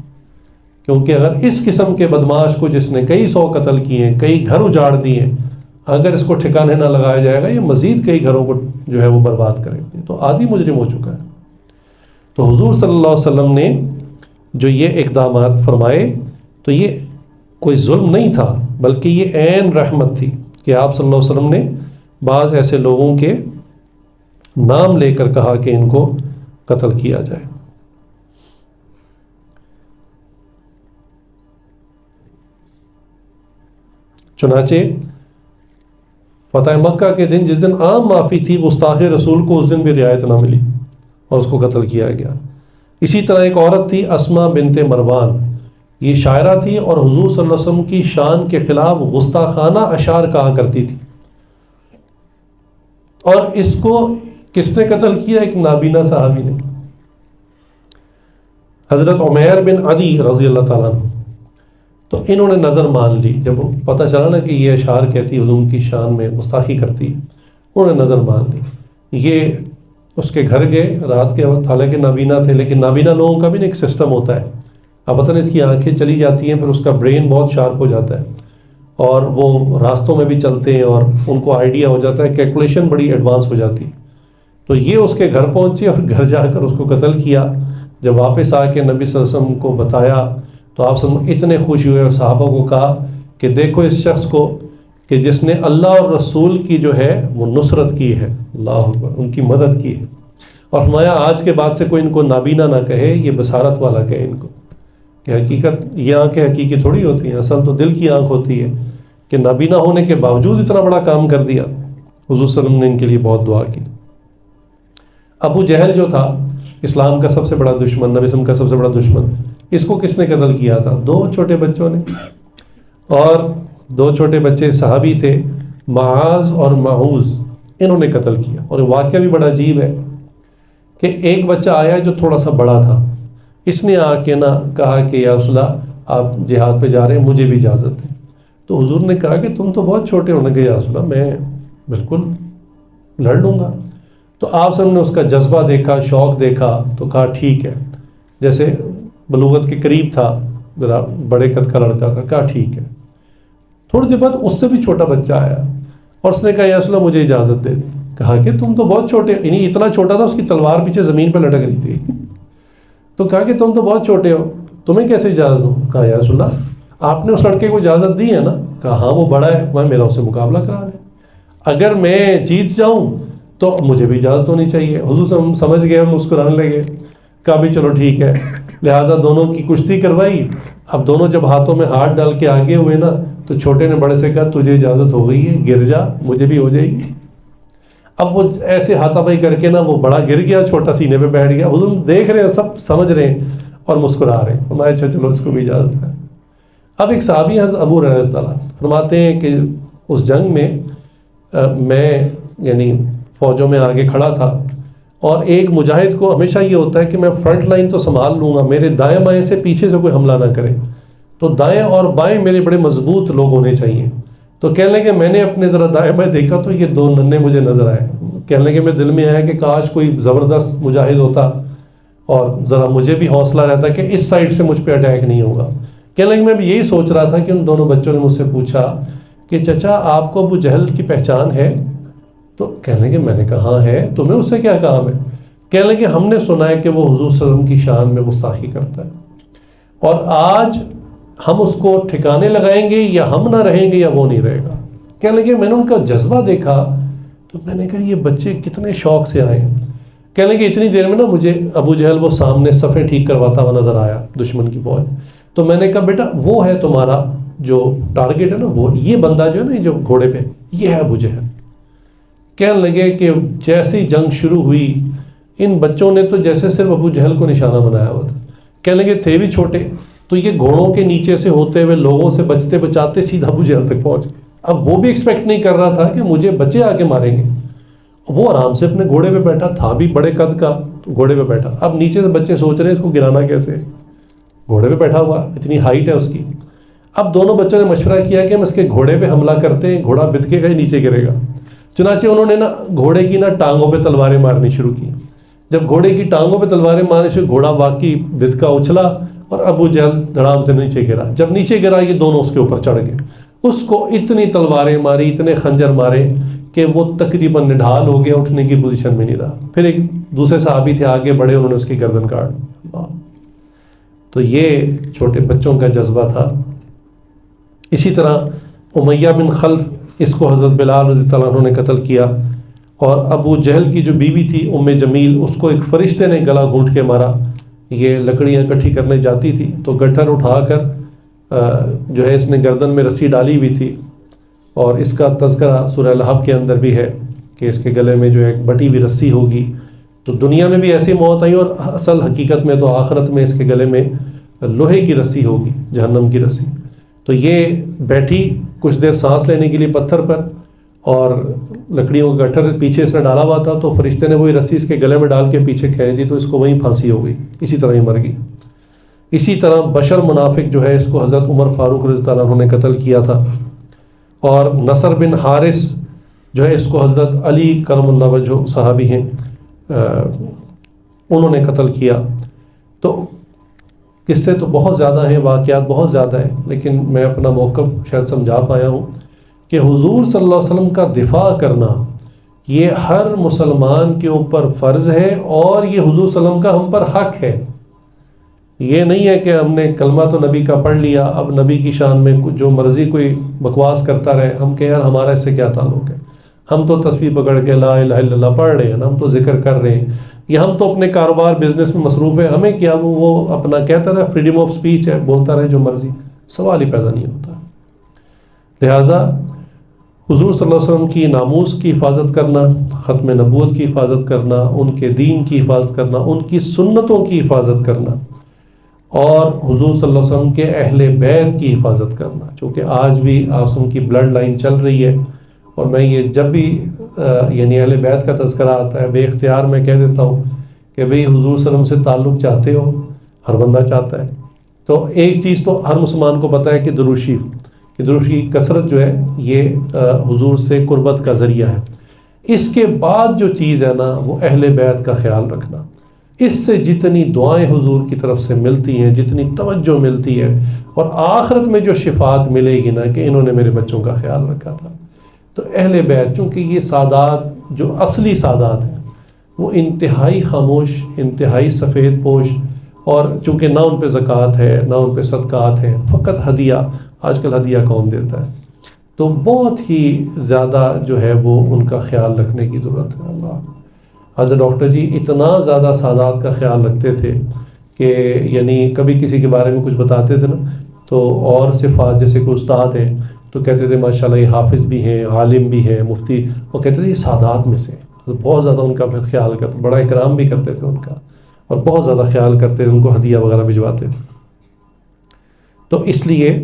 کیونکہ اگر اس قسم کے بدماش کو جس نے کئی 100 قتل کیے ہیں، کئی گھر اجاڑ دیے ہیں، اگر اس کو ٹھکانے نہ لگایا جائے گا یہ مزید کئی گھروں کو جو ہے وہ برباد کرے گا. تو عادی مجرم ہو چکا ہے. تو حضور صلی اللہ علیہ وسلم نے جو یہ اقدامات فرمائے، تو یہ کوئی ظلم نہیں تھا، بلکہ یہ عین رحمت تھی کہ آپ صلی اللہ علیہ وسلم نے بعض ایسے لوگوں کے نام لے کر کہا کہ ان کو قتل کیا جائے۔ چنانچہ فتح مکہ کے دن، جس دن عام معافی تھی، گستاخ رسول کو اس دن بھی رعایت نہ ملی اور اس کو قتل کیا گیا۔ اسی طرح ایک عورت تھی اسما بنت مروان، یہ شاعرہ تھی اور حضور صلی اللہ علیہ وسلم کی شان کے خلاف گستاخانہ اشعار کہا کرتی تھی، اور اس کو کس نے قتل کیا؟ ایک نابینا صحابی نے، حضرت عمیر بن عدی رضی اللہ تعالیٰ عنہ۔ تو انہوں نے نظر مان لی، جب پتہ چلا نا کہ یہ اشعار کہتی ہے، حضور کی شان میں گستاخی کرتی ہے، انہوں نے نظر مان لی۔ یہ اس کے گھر گئے رات کے وقت، حالانکہ نابینا تھے، لیکن نابینا لوگوں کا بھی ایک سسٹم ہوتا ہے، اب پتہ نہیں اس کی آنکھیں چلی جاتی ہیں، پھر اس کا برین بہت شارپ ہو جاتا ہے اور وہ راستوں میں بھی چلتے ہیں اور ان کو آئیڈیا ہو جاتا ہے، کیلکولیشن بڑی ایڈوانس ہو جاتی ہے۔ تو یہ اس کے گھر پہنچے اور گھر جا کر اس کو قتل کیا۔ جب واپس آ کے نبی صلی اللہ علیہ وسلم کو بتایا تو آپ صلی اللہ علیہ وسلم اتنے خوش ہوئے اور صحابہ کو کہا کہ دیکھو اس شخص کو کہ جس نے اللہ اور رسول کی جو ہے وہ نصرت کی ہے، اللہ اکبر، ان کی مدد کی ہے۔ اور فرمایا آج کے بعد سے کوئی ان کو نابینا نہ کہے، یہ بصارت والا کہے ان کو، کہ حقیقت یہ آنکھیں حقیقی تھوڑی ہوتی ہیں، اصل تو دل کی آنکھ ہوتی ہے، کہ نابینا ہونے کے باوجود اتنا بڑا کام کر دیا۔ حضور صلی اللہ علیہ وسلم نے ان کے لیے بہت دعا کی۔ ابو جہل جو تھا اسلام کا سب سے بڑا دشمن، نبی وسلم کا سب سے بڑا دشمن، اس کو کس نے قتل کیا تھا؟ 2 چھوٹے بچوں نے، اور 2 چھوٹے بچے صحابی تھے، معاذ اور معوذ، انہوں نے قتل کیا۔ اور واقعہ بھی بڑا عجیب ہے کہ ایک بچہ آیا جو تھوڑا سا بڑا تھا، اس نے آ کے نہ کہا کہ یا رسول اللہ آپ جہاد پہ جا رہے ہیں، مجھے بھی اجازت دیں۔ تو حضور نے کہا کہ تم تو بہت چھوٹے ہونے کے، یا رسول اللہ میں بالکل لڑ لوں گا۔ تو آپ صلی اللہ علیہ وسلم نے اس کا جذبہ دیکھا، شوق دیکھا، تو کہا ٹھیک ہے، جیسے بلوغت کے قریب تھا، ذرا بڑے قد کا لڑکا تھا، کہا ٹھیک ہے۔ تھوڑی دیر بعد اس سے بھی چھوٹا بچہ آیا اور اس نے کہا یا رسول اللہ مجھے اجازت دے دیں۔ کہا کہ تم تو بہت چھوٹے، یعنی اتنا چھوٹا تھا اس کی تلوار پیچھے زمین پہ لٹک رہی تھی۔ تو کہا کہ تم تو بہت چھوٹے ہو، تمہیں کیسے اجازت دوں؟ کہا یا رسول اللہ آپ نے اس لڑکے کو اجازت دی ہے نا؟ کہا ہاں وہ بڑا ہے، میں میرا اس سے مقابلہ کرا لیں، اگر میں جیت جاؤں تو مجھے بھی اجازت ہونی چاہیے۔ حضور صلی اللہ علیہ وسلم سمجھ گئے اور مسکرانے لگے، کہا بھی چلو ٹھیک ہے۔ لہٰذا دونوں کی کشتی کروائی۔ اب دونوں جب ہاتھوں میں ہاتھ ڈال کے آگے ہوئے نا، تو چھوٹے نے بڑے سے کہا تجھے اجازت ہو گئی ہے، گر جا، مجھے بھی ہو جائے گی۔ اب وہ ایسے ہاتھا پائی کر کے نا وہ بڑا گر گیا، چھوٹا سینے پہ بیٹھ گیا۔ حضور دیکھ رہے ہیں، سب سمجھ رہے ہیں اور مسکرا رہے ہیں، فرمایا اچھا چلو اس کو بھی اجازت ہے۔ اب ایک صحابی حضرت ابو ہریرہ رضی اللہ عنہ فرماتے ہیں کہ اس جنگ میں میں یعنی فوجوں میں آگے کھڑا تھا، اور ایک مجاہد کو ہمیشہ یہ ہوتا ہے کہ میں فرنٹ لائن تو سنبھال لوں گا، میرے دائیں بائیں سے پیچھے سے کوئی حملہ نہ کرے، تو دائیں اور بائیں میرے بڑے مضبوط لوگ ہونے چاہیے۔ تو کہنے لگے میں نے اپنے ذرا دائیں بائیں دیکھا تو یہ 2 ننھے مجھے نظر آئے۔ کہنے لگے میرے دل میں آیا کہ کاش کوئی زبردست مجاہد ہوتا اور ذرا مجھے بھی حوصلہ رہتا کہ اس سائڈ سے مجھ پہ اٹیک نہیں ہوگا۔ کہنے لگے میں بھی یہی سوچ رہا تھا کہ ان دونوں بچوں نے مجھ سے پوچھا کہ چچا آپ کو ابو جہل کی پہچان ہے؟ تو کہنے لگے میں نے کہا ہاں ہے، تمہیں اس سے کیا کام ہے؟ کہنے لگے ہم نے سنا ہے کہ وہ حضور صلی اللہ علیہ وسلم کی شان میں گستاخی کرتا ہے، اور آج ہم اس کو ٹھکانے لگائیں گے، یا ہم نہ رہیں گے یا وہ نہیں رہے گا۔ کہنے لگے میں نے ان کا جذبہ دیکھا تو میں نے کہا یہ بچے کتنے شوق سے آئے ہیں۔ کہنے لگے اتنی دیر میں نا مجھے ابو جہل وہ سامنے صفیں ٹھیک کرواتا ہوا نظر آیا، دشمن کی فوج۔ تو میں نے کہا بیٹا وہ ہے تمہارا جو ٹارگیٹ ہے نا، وہ یہ بندہ جو ہے نا جو گھوڑے پہ، یہ ہے ابو جہل۔ کہنے لگے کہ جیسی جنگ شروع ہوئی ان بچوں نے تو جیسے صرف ابو جہل کو نشانہ بنایا ہوا تھا۔ کہنے لگے تھے بھی چھوٹے، تو یہ گھوڑوں کے نیچے سے ہوتے ہوئے لوگوں سے بچتے بچاتے سیدھا ابو جہل تک پہنچ گئے۔ اب وہ بھی ایکسپیکٹ نہیں کر رہا تھا کہ مجھے بچے آ کے ماریں گے، وہ آرام سے اپنے گھوڑے پہ بیٹھا تھا، بھی بڑے قد کا، تو گھوڑے پہ بیٹھا۔ اب نیچے سے بچے سوچ رہے ہیں اس کو گرانا کیسے، گھوڑے پہ بیٹھا ہوا، اتنی ہائٹ ہے اس کی۔ اب دونوں بچوں نے مشورہ کیا کہ ہم اس کے گھوڑے پہ حملہ کرتے ہیں، گھوڑا بتکے گا ہی نیچے گرے گا۔ چنانچہ انہوں نے نا گھوڑے کی نا ٹانگوں پہ تلواریں مارنی شروع کی۔ جب گھوڑے کی ٹانگوں پہ تلواریں مارنے سے گھوڑا واقعی بتکا اچھلا اور ابو جہل دھڑام سے نیچے گرا۔ جب نیچے گرا یہ دونوں اس کے اوپر چڑھ گئے، اس کو اتنی تلواریں ماری، اتنے خنجر مارے کہ وہ تقریباً نڈھال ہو گیا، اٹھنے کی پوزیشن میں نہیں رہا۔ پھر ایک دوسرے صحابی تھے آگے بڑھے، انہوں نے اس کی گردن کاٹ دی۔ تو یہ چھوٹے بچوں کا جذبہ تھا اسی طرح امیہ بن خلف، اس کو حضرت بلال رضی اللہ عنہ نے قتل کیا، اور ابو جہل کی جو بیوی تھی ام جمیل، اس کو ایک فرشتے نے گلا گھونٹ کے مارا۔ یہ لکڑیاں اکٹھی کرنے جاتی تھی تو گٹھر اٹھا کر جو ہے اس نے گردن میں رسی ڈالی ہوئی تھی، اور اس کا تذکرہ سورہ لہب کے اندر بھی ہے کہ اس کے گلے میں جو ایک بٹی ہوئی رسی ہوگی۔ تو دنیا میں بھی ایسی موت آئی، اور اصل حقیقت میں تو آخرت میں اس کے گلے میں لوہے کی رسی ہوگی، جہنم کی رسی۔ تو یہ بیٹھی کچھ دیر سانس لینے کے لیے پتھر پر، اور لکڑیوں کا گٹھر پیچھے اس نے ڈالا ہوا تھا، تو فرشتے نے وہی رسی اس کے گلے میں ڈال کے پیچھے کھینچ دی، تو اس کو وہیں پھانسی ہو گئی، اسی طرح ہی مر گئی۔ اسی طرح بشر منافق جو ہے، اس کو حضرت عمر فاروق رضی اللہ عنہ نے قتل کیا تھا، اور نصر بن حارث جو ہے اس کو حضرت علی کرم اللہ وجہ صحابی ہیں، انہوں نے قتل کیا۔ تو قصے تو بہت زیادہ ہیں، واقعات بہت زیادہ ہیں، لیکن میں اپنا موقف شاید سمجھا پایا ہوں کہ حضور صلی اللہ علیہ وسلم کا دفاع کرنا یہ ہر مسلمان کے اوپر فرض ہے، اور یہ حضور صلی اللہ علیہ وسلم کا ہم پر حق ہے۔ یہ نہیں ہے کہ ہم نے کلمہ تو نبی کا پڑھ لیا، اب نبی کی شان میں جو مرضی کوئی بکواس کرتا رہے، ہم کہیں یار ہمارا اس سے کیا تعلق ہے، ہم تو تسبیح پکڑ کے لا الہ الا اللہ پڑھ رہے ہیں، ہم تو ذکر کر رہے ہیں، یا ہم تو اپنے کاروبار بزنس میں مصروف ہیں، ہمیں کیا، وہ اپنا کہتا رہے، فریڈم آف سپیچ ہے، بولتا رہے جو مرضی، سوال ہی پیدا نہیں ہوتا۔ لہٰذا حضور صلی اللہ علیہ وسلم کی ناموس کی حفاظت کرنا، ختم نبوت کی حفاظت کرنا، ان کے دین کی حفاظت کرنا، ان کی سنتوں کی حفاظت کرنا، اور حضور صلی اللہ علیہ وسلم کے اہل بیت کی حفاظت کرنا، چونکہ آج بھی آپ ان کی بلڈ لائن چل رہی ہے، اور میں یہ جب بھی یعنی اہل بیت کا تذکرہ آتا ہے، بے اختیار میں کہہ دیتا ہوں کہ بھئی حضور صلی اللہ علیہ وسلم سے تعلق چاہتے ہو، ہر بندہ چاہتا ہے۔ تو ایک چیز تو ہر مسلمان کو پتہ ہے کہ درود شریف کی کثرت جو ہے یہ حضور سے قربت کا ذریعہ ہے۔ اس کے بعد جو چیز ہے نا، وہ اہل بیت کا خیال رکھنا۔ اس سے جتنی دعائیں حضور کی طرف سے ملتی ہیں، جتنی توجہ ملتی ہے، اور آخرت میں جو شفاعت ملے گی نا کہ انہوں نے میرے بچوں کا خیال رکھا تھا۔ تو اہل بیت، چونکہ یہ سادات جو اصلی سادات ہیں وہ انتہائی خاموش، انتہائی سفید پوش، اور چونکہ نہ ان پہ زکوٰۃ ہے نہ ان پہ صدقات ہیں، فقط ہدیہ۔ آج کل ہدیہ کون دیتا ہے؟ تو بہت ہی زیادہ جو ہے وہ ان کا خیال رکھنے کی ضرورت ہے۔ اللہ حضرت ڈاکٹر جی اتنا زیادہ سادات کا خیال رکھتے تھے کہ یعنی کبھی کسی کے بارے میں کچھ بتاتے تھے نا، تو اور صفات جیسے کہ استاد ہیں تو کہتے تھے ماشاءاللہ یہ حافظ بھی ہیں، عالم بھی ہیں، مفتی، وہ کہتے تھے یہ سادات میں سے، بہت زیادہ ان کا پھر خیال کرتے، بڑا اکرام بھی کرتے تھے ان کا، اور بہت زیادہ خیال کرتے تھے، ان کو ہدیہ وغیرہ بھجواتے تھے۔ تو اس لیے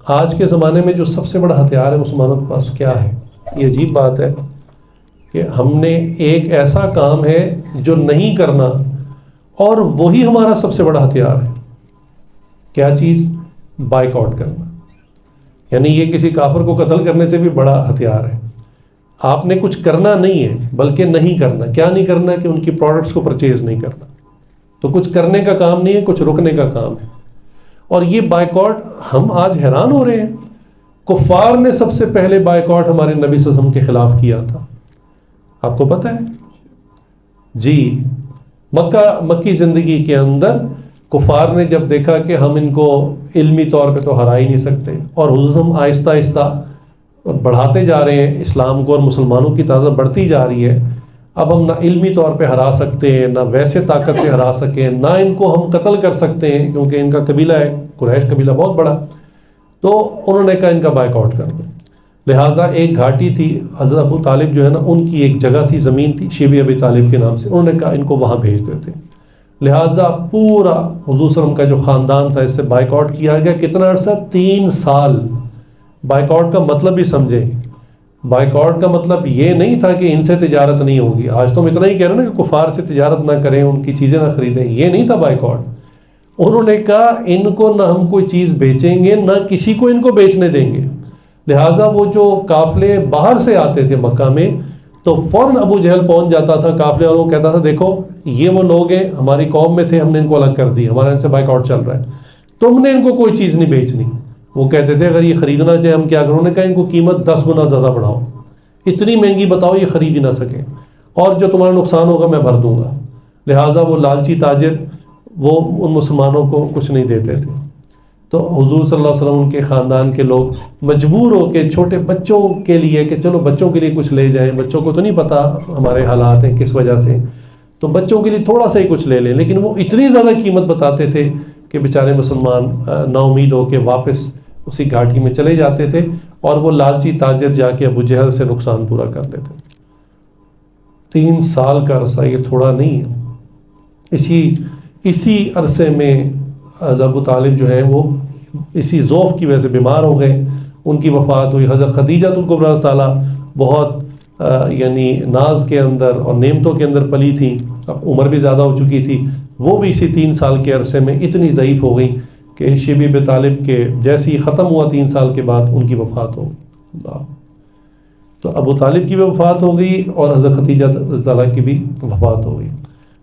آج کے زمانے میں جو سب سے بڑا ہتھیار ہے مسلمانوں کے پاس کیا ہے؟ یہ عجیب بات ہے کہ ہم نے ایک ایسا کام ہے جو نہیں کرنا، اور وہی ہمارا سب سے بڑا ہتھیار ہے۔ کیا چیز؟ بائیکاٹ کرنا۔ یعنی یہ کسی کافر کو قتل کرنے سے بھی بڑا ہتھیار ہے۔ آپ نے کچھ کرنا نہیں ہے بلکہ نہیں کرنا۔ کیا نہیں کرنا؟ کہ ان کی پروڈکٹس کو پرچیز نہیں کرنا۔ تو کچھ کرنے کا کام نہیں ہے، کچھ رکنے کا کام ہے۔ اور یہ بائیکاٹ ہم آج حیران ہو رہے ہیں، کفار نے سب سے پہلے بائیکاٹ ہمارے نبی صلی اللہ علیہ وسلم کے خلاف کیا تھا، آپ کو پتہ ہے؟ جی، مکی زندگی کے اندر کفار نے جب دیکھا کہ ہم ان کو علمی طور پہ تو ہرا ہی نہیں سکتے، اور حضور ہم آہستہ آہستہ بڑھاتے جا رہے ہیں اسلام کو، اور مسلمانوں کی تعداد بڑھتی جا رہی ہے، اب ہم نہ علمی طور پہ ہرا سکتے ہیں، نہ ویسے طاقت سے ہرا سکیں، نہ ان کو ہم قتل کر سکتے ہیں کیونکہ ان کا قبیلہ ہے، قریش قبیلہ بہت بڑا۔ تو انہوں نے کہا ان کا بائیکاٹ کر دو۔ لہٰذا ایک گھاٹی تھی، حضرت ابو طالب جو ہے نا ان کی ایک جگہ تھی، زمین تھی شیبی ابی طالب کے نام سے، انہوں نے کہا ان کو وہاں بھیج دیتے۔ لہٰذا پورا حضور صلی اللہ علیہ وسلم کا جو خاندان تھا اس سے بائیکاٹ کیا گیا۔ کتنا عرصہ؟ 3 سال۔ بائیکاٹ کا مطلب بھی سمجھیں، بائیکاٹ کا مطلب یہ نہیں تھا کہ ان سے تجارت نہیں ہوگی۔ آج تو ہم اتنا ہی کہہ رہے ہیں نا کہ کفار سے تجارت نہ کریں، ان کی چیزیں نہ خریدیں، یہ نہیں تھا بائیکاٹ۔ انہوں نے کہا ان کو نہ ہم کوئی چیز بیچیں گے، نہ کسی کو ان کو بیچنے دیں گے۔ لہٰذا وہ جو قافلے باہر سے آتے تھے مکہ میں، تو فوراً ابو جہل پہنچ جاتا تھا قافلے والوں کو، کہتا تھا دیکھو یہ وہ لوگ ہیں ہماری قوم میں تھے، ہم نے ان کو الگ کر دی، ہمارا ان سے بائیکاٹ چل رہا ہے، تم نے ان کو کوئی چیز نہیں بیچنی۔ وہ کہتے تھے اگر یہ خریدنا چاہے ہم کیا کروں؟ انہوں نے کہا ان کو قیمت 10 گنا زیادہ بڑھاؤ، اتنی مہنگی بتاؤ یہ خرید ہی نہ سکیں، اور جو تمہارا نقصان ہوگا میں بھر دوں گا۔ لہٰذا وہ لالچی تاجر وہ ان مسلمانوں کو کچھ نہیں دیتے تھے۔ تو حضور صلی اللہ علیہ وسلم ان کے خاندان کے لوگ مجبور ہو کے چھوٹے بچوں کے لیے کہ چلو بچوں کے لیے کچھ لے جائیں، بچوں کو تو نہیں پتہ ہمارے حالات ہیں کس وجہ سے، تو بچوں کے لیے تھوڑا سا ہی کچھ لے لیں، لیکن وہ اتنی زیادہ قیمت بتاتے تھے کہ بیچارے مسلمان نا امید ہو کے واپس اسی گھاٹی میں چلے جاتے تھے، اور وہ لالچی تاجر جا کے ابو جہل سے نقصان پورا کر لیتے۔ 3 سال کا عرصہ یہ تھوڑا نہیں ہے۔ اسی عرصے میں حضرت ابو طالب جو ہیں وہ اسی ذوف کی وجہ سے بیمار ہو گئے، ان کی وفات ہوئی۔ حضرت خدیجہ الکبریٰ تعالیٰ بہت یعنی ناز کے اندر اور نعمتوں کے اندر پلی تھیں، اب عمر بھی زیادہ ہو چکی تھی، وہ بھی اسی 3 سال کے عرصے میں اتنی ضعیف ہو گئی کہ شیبہ ابی طالب کے جیسے ہی ختم ہوا 3 سال کے بعد ان کی وفات ہو گئی۔ اللہ، تو ابو طالب کی بھی وفات ہو گئی اور حضرت خدیجہ تعالیٰ کی بھی وفات ہو گئی۔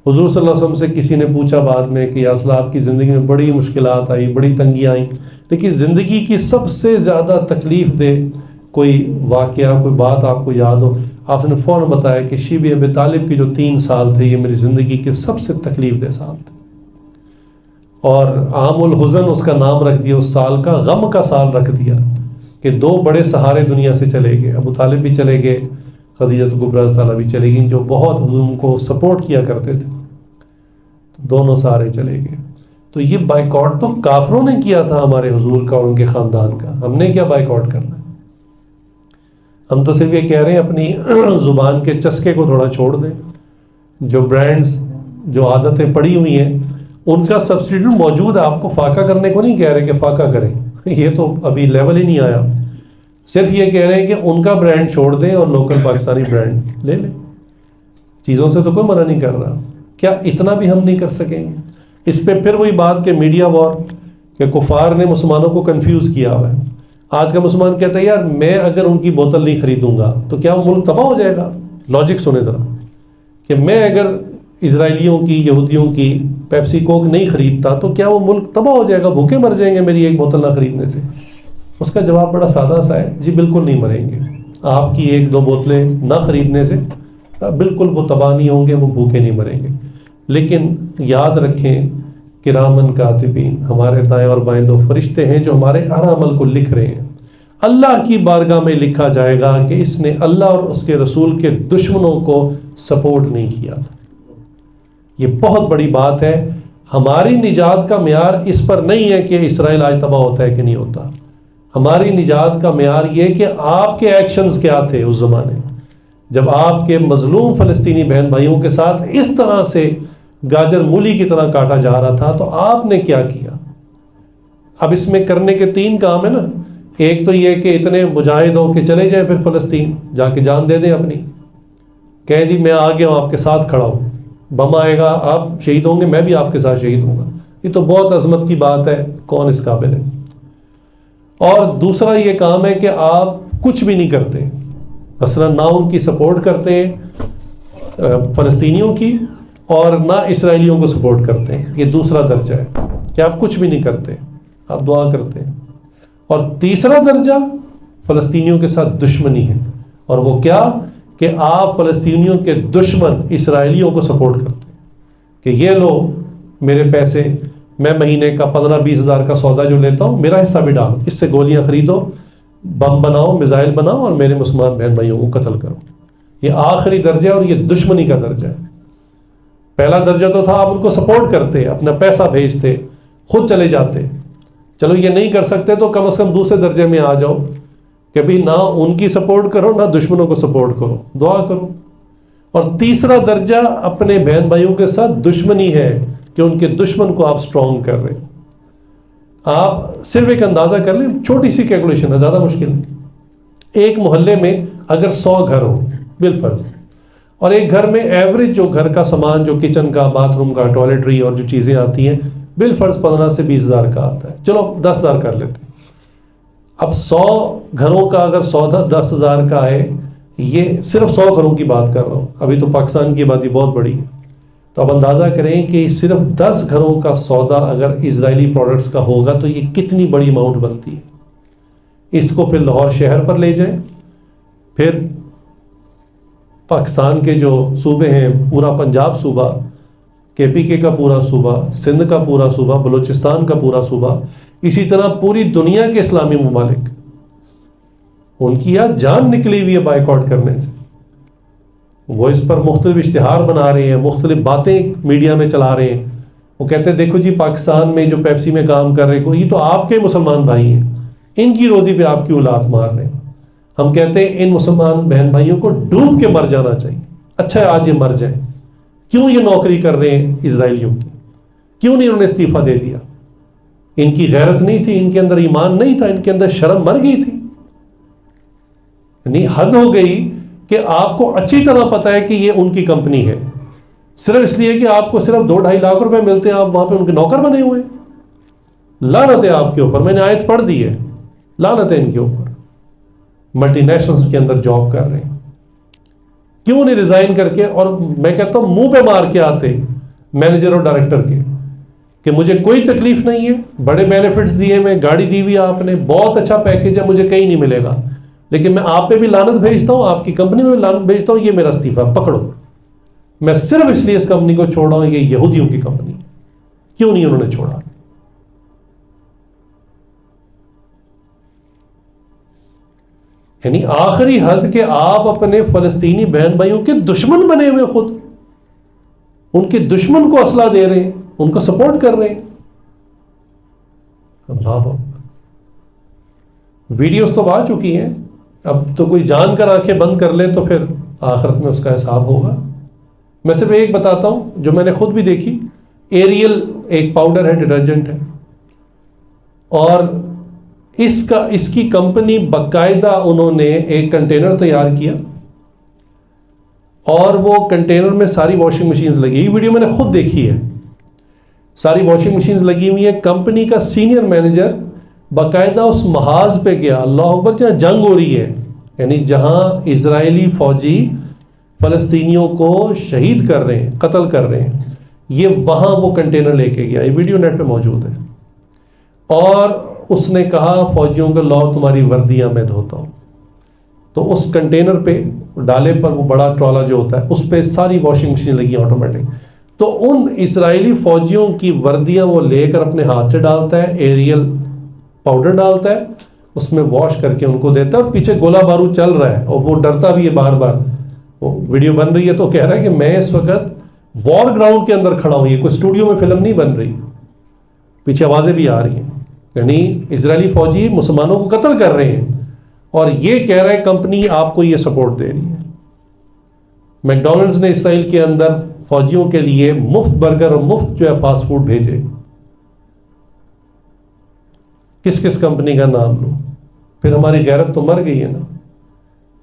حضور صلی اللہ علیہ وسلم سے کسی نے پوچھا بعد میں کہ یا رسول اللہ آپ کی زندگی میں بڑی مشکلات آئی، بڑی تنگیاں آئیں، لیکن زندگی کی سب سے زیادہ تکلیف دہ کوئی واقعہ، کوئی بات آپ کو یاد ہو؟ آپ نے فوراً بتایا کہ شیبہ ابی طالب کی جو 3 سال تھے یہ میری زندگی کے سب سے تکلیف دہ سال تھے، اور عام الحزن اس کا نام رکھ دیا، اس سال کا غم کا سال رکھ دیا، کہ 2 بڑے سہارے دنیا سے چلے گئے، ابو طالب بھی چلے گئے، خدیجہ الکبریٰ تعالیٰ بھی چلے گئیں، جو بہت حضور کو سپورٹ کیا کرتے تھے، دونوں سہارے چلے گئے۔ تو یہ بائیکاٹ تو کافروں نے کیا تھا ہمارے حضور کا اور ان کے خاندان کا، ہم نے کیا بائیکاٹ کرنا ہے؟ ہم تو صرف یہ کہہ رہے ہیں اپنی زبان کے چسکے کو تھوڑا چھوڑ دیں، جو برانڈز، جو عادتیں پڑی ہوئی ہیں ان کا سبسٹیٹیوٹ موجود ہے، آپ کو فاقہ کرنے کو نہیں کہہ رہے کہ فاقہ کریں، یہ تو ابھی لیول ہی نہیں آیا، صرف یہ کہہ رہے ہیں کہ ان کا برانڈ چھوڑ دیں اور لوکل پاکستانی برانڈ لے لیں۔ چیزوں سے تو کوئی منع نہیں کر رہا، کیا اتنا بھی ہم نہیں کر سکیں گے؟ اس پہ پھر وہی بات کہ میڈیا وار، کہ کفار نے مسلمانوں کو کنفیوز کیا ہوا ہے۔ آج کا مسلمان کہتا ہے یار میں اگر ان کی بوتل نہیں خریدوں گا تو کیا وہ ملک تباہ ہو جائے گا؟ لاجک سنیں ذرا، کہ میں اگر اسرائیلیوں کی، یہودیوں کی پیپسی کوک نہیں خریدتا تو کیا وہ ملک تباہ ہو جائے گا، بھوکے مر جائیں گے میری ایک بوتل نہ خریدنے سے؟ اس کا جواب بڑا سادہ سا ہے، جی بالکل نہیں مریں گے، آپ کی 1-2 بوتلیں نہ خریدنے سے بالکل وہ تباہ نہیں ہوں گے، وہ بھوکے نہیں مریں گے۔ لیکن یاد رکھیں کرامن کاتبین، ہمارے دائیں اور بائیں 2 فرشتے ہیں جو ہمارے ہر عمل کو لکھ رہے ہیں۔ اللہ کی بارگاہ میں لکھا جائے گا کہ اس نے اللہ اور اس کے رسول کے دشمنوں کو سپورٹ نہیں کیا تھا۔ یہ بہت بڑی بات ہے۔ ہماری نجات کا معیار اس پر نہیں ہے کہ اسرائیل آج تباہ ہوتا ہے کہ نہیں ہوتا، ہماری نجات کا معیار یہ کہ آپ کے ایکشنز کیا تھے اس زمانے میں، جب آپ کے مظلوم فلسطینی بہن بھائیوں کے ساتھ اس طرح سے گاجر مولی کی طرح کاٹا جا رہا تھا تو آپ نے کیا کیا؟ اب اس میں کرنے کے 3 کام ہیں نا، ایک تو یہ کہ اتنے مجاہد ہو کہ چلے جائیں پھر فلسطین جا کے جان دے دیں اپنی، کہیں جی میں آ گیا ہوں آپ کے ساتھ کھڑا ہوں، بم آئے گا آپ شہید ہوں گے میں بھی آپ کے ساتھ شہید ہوں گا، یہ تو بہت عظمت کی بات ہے، کون اس قابل ہے؟ اور دوسرا یہ کام ہے کہ آپ کچھ بھی نہیں کرتے، مثلا نہ ان کی سپورٹ کرتے ہیں فلسطینیوں کی اور نہ اسرائیلیوں کو سپورٹ کرتے ہیں، یہ دوسرا درجہ ہے کہ آپ کچھ بھی نہیں کرتے، آپ دعا کرتے ہیں۔ اور تیسرا درجہ فلسطینیوں کے ساتھ دشمنی ہے، اور وہ کیا کہ آپ فلسطینیوں کے دشمن اسرائیلیوں کو سپورٹ کرتے ہیں کہ یہ لو میرے پیسے، میں مہینے کا 15-20 ہزار کا سودا جو لیتا ہوں میرا حصہ بھی ڈالو، اس سے گولیاں خریدو، بم بناؤ، میزائل بناؤ اور میرے مسلمان بہن بھائیوں کو قتل کرو۔ یہ آخری درجہ ہے اور یہ دشمنی کا درجہ ہے۔ پہلا درجہ تو تھا آپ ان کو سپورٹ کرتے، اپنا پیسہ بھیجتے، خود چلے جاتے، چلو یہ نہیں کر سکتے تو کم از کم دوسرے درجے میں آ جاؤ کہ بھی نہ ان کی سپورٹ کرو نہ دشمنوں کو سپورٹ کرو، دعا کرو۔ اور تیسرا درجہ اپنے بہن بھائیوں کے ساتھ دشمنی ہے کہ ان کے دشمن کو آپ سٹرونگ کر رہے ہیں۔ آپ صرف ایک اندازہ کر لیں، چھوٹی سی کیلکولیشن ہے، زیادہ مشکل نہیں۔ ایک محلے میں اگر 100 گھر ہو بالفرض، اور ایک گھر میں ایوریج جو گھر کا سامان، جو کچن کا، باتھ روم کا، ٹوائلٹری اور جو چیزیں آتی ہیں بالفرض 15 سے 20 ہزار کا آتا ہے، چلو 10 ہزار کر لیتے ہیں۔ اب 100 گھروں کا اگر سودا 10 ہزار کا ہے، یہ صرف 100 گھروں کی بات کر رہا ہوں، ابھی تو پاکستان کی آبادی بہت بڑی ہے، تو اب اندازہ کریں کہ صرف 10 گھروں کا سودا اگر اسرائیلی پروڈکٹس کا ہوگا تو یہ کتنی بڑی اماؤنٹ بنتی ہے۔ اس کو پھر لاہور شہر پر لے جائیں، پھر پاکستان کے جو صوبے ہیں، پورا پنجاب صوبہ KPK کا پورا صوبہ، سندھ کا پورا صوبہ، بلوچستان کا پورا صوبہ، اسی طرح پوری دنیا کے اسلامی ممالک، ان کی یہاں جان نکلی ہوئی ہے بائیکاٹ کرنے سے. وہ اس پر مختلف اشتہار بنا رہے ہیں، مختلف باتیں میڈیا میں چلا رہے ہیں. وہ کہتے ہیں دیکھو جی پاکستان میں جو پیپسی میں کام کر رہے ہیں یہ تو آپ کے مسلمان بھائی ہیں، ان کی روزی پہ آپ کی اولاد مار رہے ہیں. ہم کہتے ہیں ان مسلمان بہن بھائیوں کو ڈوب کے مر جانا چاہیے. اچھا ہے آج یہ مر جائیں. کیوں یہ نوکری کر رہے ہیں اسرائیلیوں کی؟ کیوں نہیں انہوں نے استعفیٰ دے دیا؟ ان کی غیرت نہیں تھی، ان کے اندر ایمان نہیں تھا، ان کے اندر شرم مر گئی تھی. یعنی حد ہو گئی کہ آپ کو اچھی طرح پتا ہے کہ یہ ان کی کمپنی ہے، صرف اس لیے کہ آپ کو صرف 2-2.5 لاکھ روپے ملتے ہیں، آپ وہاں پہ ان کے نوکر بنے ہوئے ہیں. لعنت ہے آپ کے اوپر. میں نے آیت پڑھ دی ہے، لعنت ہے ان کے اوپر. ملٹی نیشنلز کے اندر جاب کر رہے ہیں، کیوں نہیں ریزائن کر کے، اور میں کہتا ہوں منہ پہ مار کے آتے مینیجر اور ڈائریکٹر کے کہ مجھے کوئی تکلیف نہیں ہے، بڑے بینیفٹس دیے میں، گاڑی دی ہوئی آپ نے، بہت اچھا پیکیج ہے، مجھے کہیں نہیں ملے گا، لیکن میں آپ پہ بھی لعنت بھیجتا ہوں، آپ کی کمپنی میں بھی لعنت بھیجتا ہوں، یہ میرا استعفیٰ پکڑو. میں صرف اس لیے اس کمپنی کو چھوڑ رہا ہوں، یہ یہودیوں کی کمپنی ہے. کیوں نہیں انہوں نے چھوڑا؟ یعنی آخری حد کہ آپ اپنے فلسطینی بہن بھائیوں کے دشمن بنے ہوئے، خود ان کے دشمن کو اسلحہ دے رہے ہیں، ان کو سپورٹ کر رہے ہیں. اللہ اکبر. ویڈیوز تو آ چکی ہیں، اب تو کوئی جان کر آنکھیں بند کر لے تو پھر آخرت میں اس کا حساب ہوگا. میں صرف ایک بتاتا ہوں جو میں نے خود بھی دیکھی. ایریل ایک پاؤڈر ہے، ڈٹرجنٹ ہے، اور اس کی کمپنی باقاعدہ انہوں نے ایک کنٹینر تیار کیا، اور وہ کنٹینر میں ساری واشنگ مشینز لگی. یہ ویڈیو میں نے خود دیکھی ہے. ساری واشنگ مشینز لگی ہوئی ہیں. کمپنی کا سینئر مینیجر باقاعدہ اس محاذ پہ گیا، اللہ اکبر، جہاں جنگ ہو رہی ہے، یعنی جہاں اسرائیلی فوجی فلسطینیوں کو شہید کر رہے ہیں، قتل کر رہے ہیں، یہ وہاں وہ کنٹینر لے کے گیا. یہ ویڈیو نیٹ پہ موجود ہے. اور اس نے کہا فوجیوں کو لاؤ تمہاری وردیاں میں دھوتا ہوں. تو اس کنٹینر پہ ڈالے پر وہ بڑا ٹرالا جو ہوتا ہے اس پہ ساری واشنگ مشین لگی آٹومیٹک. تو ان اسرائیلی فوجیوں کی وردیاں وہ لے کر اپنے ہاتھ سے ڈالتا ہے، ایریل پاؤڈر ڈالتا ہے، اس میں واش کر کے ان کو دیتا ہے، اور پیچھے گولہ بارود چل رہا ہے اور وہ ڈرتا بھی ہے بار بار. وہ ویڈیو بن رہی ہے تو کہہ رہا ہے کہ میں اس وقت وار گراؤنڈ کے اندر کھڑا ہوں، یہ کوئی اسٹوڈیو میں فلم نہیں بن رہی. پیچھے آوازیں بھی آ رہی ہیں. یعنی اسرائیلی فوجی مسلمانوں کو قتل کر رہے ہیں، اور یہ کہہ رہا ہے کمپنی آپ کو یہ سپورٹ دے رہی ہے. میکڈونلڈز نے اسرائیل کے اندر فوجیوں کے لیے مفت برگر اور مفت جو ہے فاسٹ فوڈ بھیجے. کس کس کمپنی کا نام لوں؟ پھر ہماری غیرت تو مر گئی ہے نا.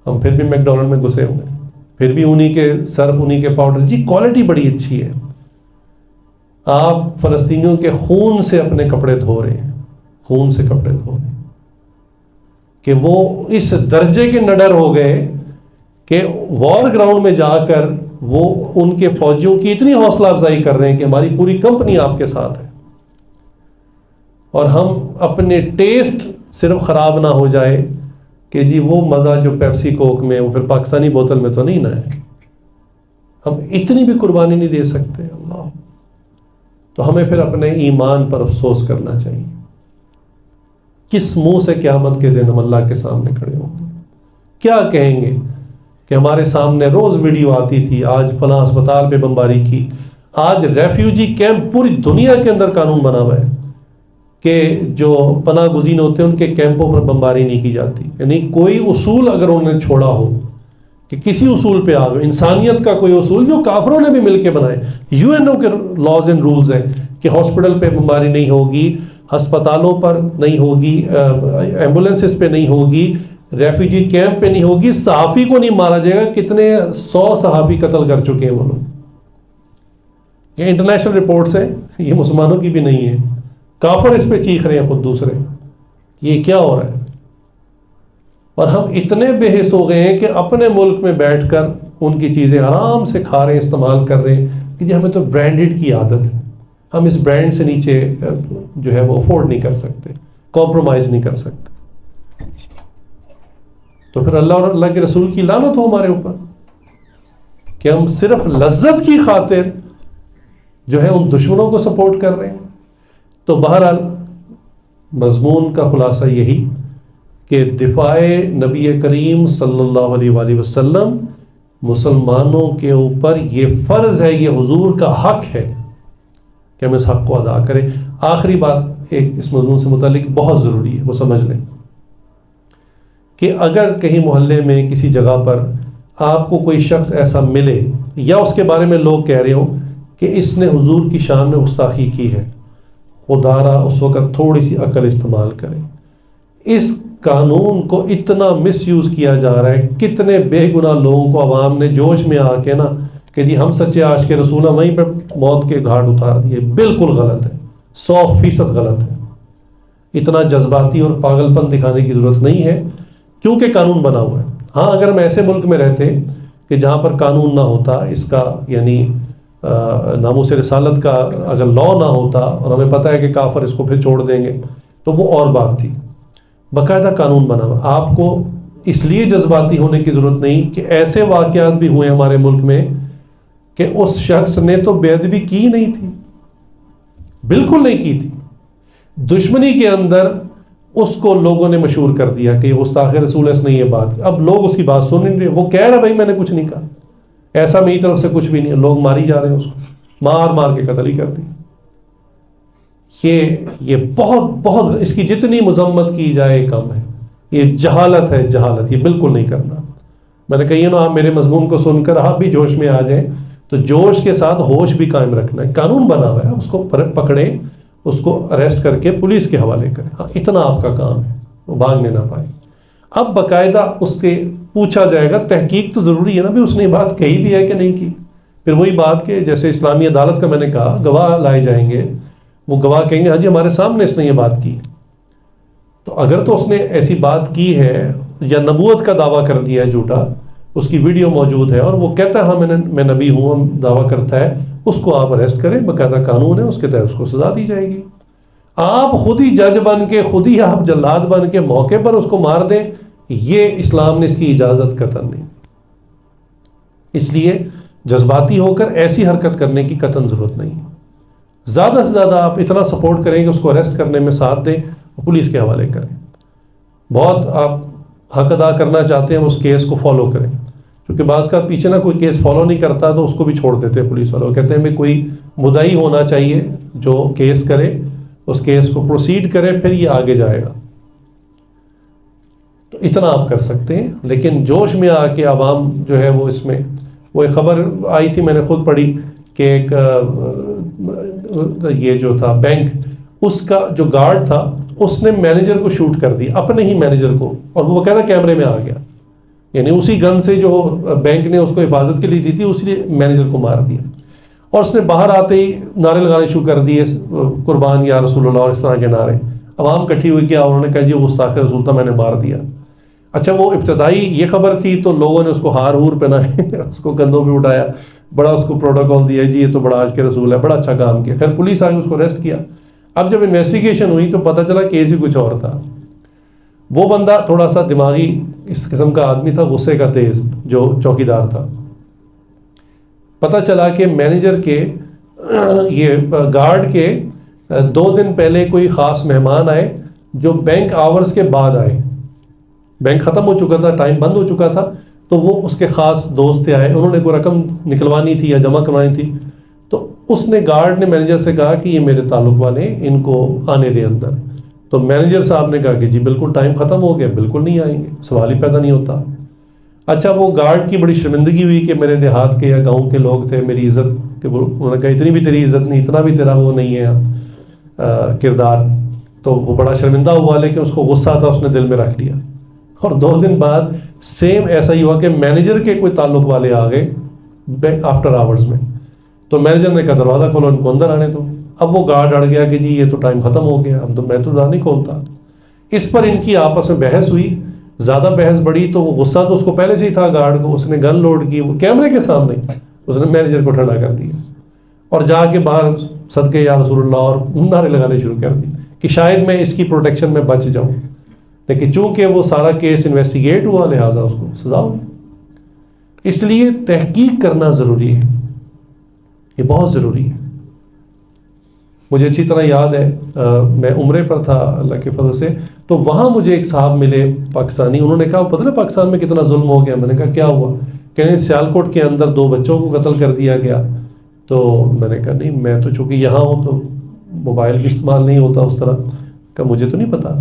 ہم پھر بھی میکڈونلڈ میں گھسے ہوئے ہیں، پھر بھی انہی کے سرف، انہی کے پاؤڈر. جی کوالٹی بڑی اچھی ہے. آپ فلسطینیوں کے خون سے اپنے کپڑے دھو رہے ہیں، خون سے کپڑے دھو رہے ہیں، کہ وہ اس درجے کے نڈر ہو گئے کہ وار گراؤنڈ میں جا کر وہ ان کے فوجیوں کی اتنی حوصلہ افزائی کر رہے ہیں کہ ہماری پوری کمپنی آپ کے ساتھ ہے، اور ہم اپنے ٹیسٹ صرف خراب نہ ہو جائے کہ جی وہ مزہ جو پیپسی کوک میں وہ پھر پاکستانی بوتل میں تو نہیں نہ ہے. ہم اتنی بھی قربانی نہیں دے سکتے. اللہ. تو ہمیں پھر اپنے ایمان پر افسوس کرنا چاہیے. کس منہ سے قیامت کے دن ہم اللہ کے سامنے کھڑے ہوں گے؟ کیا کہیں گے کہ ہمارے سامنے روز ویڈیو آتی تھی، آج فلاں اسپتال پہ بمباری کی. آج ریفیوجی کیمپ پوری دنیا کے اندر قانون بنا ہوا ہے کہ جو پناہ گزین ہوتے ہیں ان کے کیمپوں پر بمباری نہیں کی جاتی. یعنی کوئی اصول اگر انہوں نے چھوڑا ہو کہ کسی اصول پہ آ گئے، انسانیت کا کوئی اصول جو کافروں نے بھی مل کے بنائے، UN کے لاز اینڈ رولز ہیں کہ ہاسپٹل پہ بمباری نہیں ہوگی، ہسپتالوں پر نہیں ہوگی، ایمبولینسز پہ نہیں ہوگی، ریفیوجی کیمپ پہ نہیں ہوگی، صحافی کو نہیں مارا جائے گا. کتنے 100 صحافی قتل کر چکے ہیں وہ لوگ. یہ انٹرنیشنل رپورٹس ہیں، یہ مسلمانوں کی بھی نہیں ہے. کافر اس پہ چیخ رہے ہیں خود دوسرے. یہ کیا ہو رہا ہے؟ اور ہم اتنے بے حس ہو گئے ہیں کہ اپنے ملک میں بیٹھ کر ان کی چیزیں آرام سے کھا رہے ہیں، استعمال کر رہے ہیں کہ جی ہمیں تو برانڈڈ کی عادت ہے، ہم اس برانڈ سے نیچے جو ہے وہ افورڈ نہیں کر سکتے، کمپرومائز نہیں کر سکتے. تو پھر اللہ اور اللہ کے رسول کی لعنت ہو ہمارے اوپر کہ ہم صرف لذت کی خاطر جو ہے ان دشمنوں کو سپورٹ کر رہے ہیں. تو بہرحال مضمون کا خلاصہ یہی کہ دفاع نبی کریم صلی اللہ علیہ وآلہ وسلم مسلمانوں کے اوپر یہ فرض ہے، یہ حضور کا حق ہے کہ ہم اس حق کو ادا کریں. آخری بات ایک اس مضمون سے متعلق بہت ضروری ہے، وہ سمجھ لیں کہ اگر کہیں محلے میں کسی جگہ پر آپ کو کوئی شخص ایسا ملے یا اس کے بارے میں لوگ کہہ رہے ہوں کہ اس نے حضور کی شان میں گستاخی کی ہے، خدا را اس وقت تھوڑی سی عقل استعمال کریں. اس قانون کو اتنا مس یوز کیا جا رہا ہے، کتنے بے گناہ لوگوں کو عوام نے جوش میں آ کے نا کہ جی ہم سچے عاشق رسول ہیں، وہیں پہ موت کے گھاٹ اتار دیے. بالکل غلط ہے، 100% غلط ہے. اتنا جذباتی اور پاگل پن دکھانے کی ضرورت نہیں ہے کیونکہ قانون بنا ہوا ہے. ہاں اگر ہم ایسے ملک میں رہتے کہ جہاں پر قانون نہ ہوتا، اس کا یعنی ناموس رسالت کا اگر لا نہ ہوتا اور ہمیں پتہ ہے کہ کافر اس کو پھر چھوڑ دیں گے تو وہ اور بات تھی. باقاعدہ قانون بنا ہوا. آپ کو اس لیے جذباتی ہونے کی ضرورت نہیں کہ ایسے واقعات بھی ہوئے ہمارے ملک میں کہ اس شخص نے تو بے ادبی کی نہیں تھی، بالکل نہیں کی تھی. دشمنی کے اندر اس کو لوگوں نے مشہور کر دیا کہ یہ گستاخ رسول ہے، اس نے یہ بات. اب لوگ اس کی بات سن نہیں رہے، وہ کہہ رہا بھائی میں نے کچھ نہیں کہا، ایسا میری طرف سے کچھ بھی نہیں ہے. لوگ ماری جا رہے ہیں، اس کو مار مار کے قتل ہی کر دی. یہ بہت بہت اس کی جتنی مذمت کی جائے کم ہے. یہ جہالت ہے، جہالت. یہ بالکل نہیں کرنا. میں نے کہی نا آپ میرے مضمون کو سن کر آپ بھی جوش میں آ جائیں تو جوش کے ساتھ ہوش بھی قائم رکھنا ہے. قانون بنا ہوا ہے، اس کو پکڑیں، اس کو اریسٹ کر کے پولیس کے حوالے کریں. ہاں اتنا آپ کا کام ہے، وہ بھاگنے نہ پائے. اب باقاعدہ اس سے پوچھا جائے گا. تحقیق تو ضروری ہے نا بھی اس نے بات کہی بھی ہے کہ نہیں کی. پھر وہی بات کہ جیسے اسلامی عدالت کا میں نے کہا گواہ لائے جائیں گے، وہ گواہ کہیں گے ہاں جی ہمارے سامنے اس نے یہ بات کی. تو اگر تو اس نے ایسی بات کی ہے یا نبوت کا دعویٰ کر دیا ہے جھوٹا، اس کی ویڈیو موجود ہے اور وہ کہتا ہے ہاں میں نبی ہوں، ہم دعویٰ کرتا ہے، اس کو آپ اریسٹ کریں. باقاعدہ قانون ہے، اس کے تحت اس کو سزا دی جائے گی. آپ خود ہی جج بن کے، خود ہی آپ جلاد بن کے موقع پر اس کو مار دیں، یہ اسلام نے اس کی اجازت قطعاً نہیں. اس لیے جذباتی ہو کر ایسی حرکت کرنے کی قطعاً ضرورت نہیں ہے. زیادہ سے زیادہ آپ اتنا سپورٹ کریں کہ اس کو اریسٹ کرنے میں ساتھ دیں اور پولیس کے حوالے کریں. بہت آپ حق ادا کرنا چاہتے ہیں اس کیس کو فالو کریں، کیونکہ بعض کا پیچھے نہ کوئی کیس فالو نہیں کرتا تو اس کو بھی چھوڑ دیتے ہیں پولیس والے. وہ کہتے ہیں میں کوئی مدعی ہونا چاہیے جو کیس کرے، اس کیس کو پروسیڈ کرے، پھر یہ آگے جائے گا. تو اتنا آپ کر سکتے ہیں. لیکن جوش میں آ کے عوام جو ہے وہ اس میں، وہ ایک خبر آئی تھی میں نے خود پڑھی کہ ایک یہ جو تھا بینک، اس کا جو گارڈ تھا اس نے مینیجر کو شوٹ کر دی، اپنے ہی مینیجر کو، اور وہ کہتا کیمرے میں آ گیا. یعنی اسی گن سے جو بینک نے اس کو حفاظت کے لیے دی تھی اسی لیے مینیجر کو مار دیا. اور اس نے باہر آتے ہی نعرے لگانے شروع کر دیے، قربان یا رسول اللہ اور اس طرح کے نعرے. عوام کٹھی ہوئی کیا، انہوں نے کہا جی وہ گستاخ رسول تھا، میں نے مار دیا. اچھا وہ ابتدائی یہ خبر تھی تو لوگوں نے اس کو ہار ہور پہنائے، اس کو کندھوں پہ اٹھایا، بڑا اس کو پروٹوکول دیا جی یہ تو بڑا عاشق رسول ہے، بڑا اچھا کام کیا. خیر پولیس آئی، اس کو اریسٹ کیا. اب جب انویسٹیگیشن ہوئی تو پتہ چلا کیس ہی کچھ اور تھا. وہ بندہ تھوڑا سا دماغی اس قسم کا آدمی تھا، غصے کا تیز، جو چوکیدار تھا. پتہ چلا کہ مینیجر کے یہ گارڈ کے 2 دن پہلے کوئی خاص مہمان آئے جو بینک آورز کے بعد آئے. بینک ختم ہو چکا تھا، ٹائم بند ہو چکا تھا، تو وہ اس کے خاص دوست تھے آئے، انہوں نے کوئی رقم نکلوانی تھی یا جمع کروانی تھی. تو اس نے گارڈ نے مینیجر سے کہا کہ یہ میرے تعلق والے، ان کو آنے دیں اندر. تو مینیجر صاحب نے کہا کہ جی بالکل ٹائم ختم ہو گیا، بالکل نہیں آئیں گے، سوال ہی پیدا نہیں ہوتا. اچھا وہ گارڈ کی بڑی شرمندگی ہوئی کہ میرے دیہات کے یا گاؤں کے لوگ تھے، میری عزت کہ انہوں نے کہا اتنی بھی تیری عزت نہیں، اتنا بھی تیرا وہ نہیں ہے کردار. تو وہ بڑا شرمندہ ہوا، لیکن اس کو غصہ تھا، اس نے دل میں رکھ لیا. اور 2 دن بعد سیم ایسا ہی ہوا کہ مینیجر کے کوئی تعلق والے آ گئے آفٹر آورز میں. تو مینیجر نے کہا دروازہ کھولو، ان کو اندر آنے دو. اب وہ گارڈ اڑ گیا کہ جی یہ تو ٹائم ختم ہو گیا، اب تو میں تو نہیں کھولتا. اس پر ان کی آپس میں بحث ہوئی، زیادہ بحث بڑی. تو وہ غصہ تو اس کو پہلے سے ہی تھا گارڈ کو، اس نے گن لوڈ کی، وہ کیمرے کے سامنے اس نے مینیجر کو ٹھنڈا کر دیا اور جا کے باہر صدقے یا رسول اللہ اور نعرے لگانے شروع کر دی کہ شاید میں اس کی پروٹیکشن میں بچ جاؤں. لیکن چونکہ وہ سارا کیس انویسٹیگیٹ ہوا لہٰذا اس کو سزا ہوئی. اس لیے تحقیق کرنا ضروری ہے، یہ بہت ضروری ہے. مجھے اچھی طرح یاد ہے میں عمرے پر تھا اللہ کے فضل سے، تو وہاں مجھے ایک صاحب ملے پاکستانی، انہوں نے کہا پتہ نا پاکستان میں کتنا ظلم ہو گیا؟ میں نے کہا کیا ہوا؟ کہیں سیالکوٹ کے اندر 2 بچوں کو قتل کر دیا گیا۔ تو میں نے کہا نہیں، میں تو چونکہ یہاں ہوں تو موبائل بھی استعمال نہیں ہوتا اس طرح کہ مجھے تو نہیں پتا۔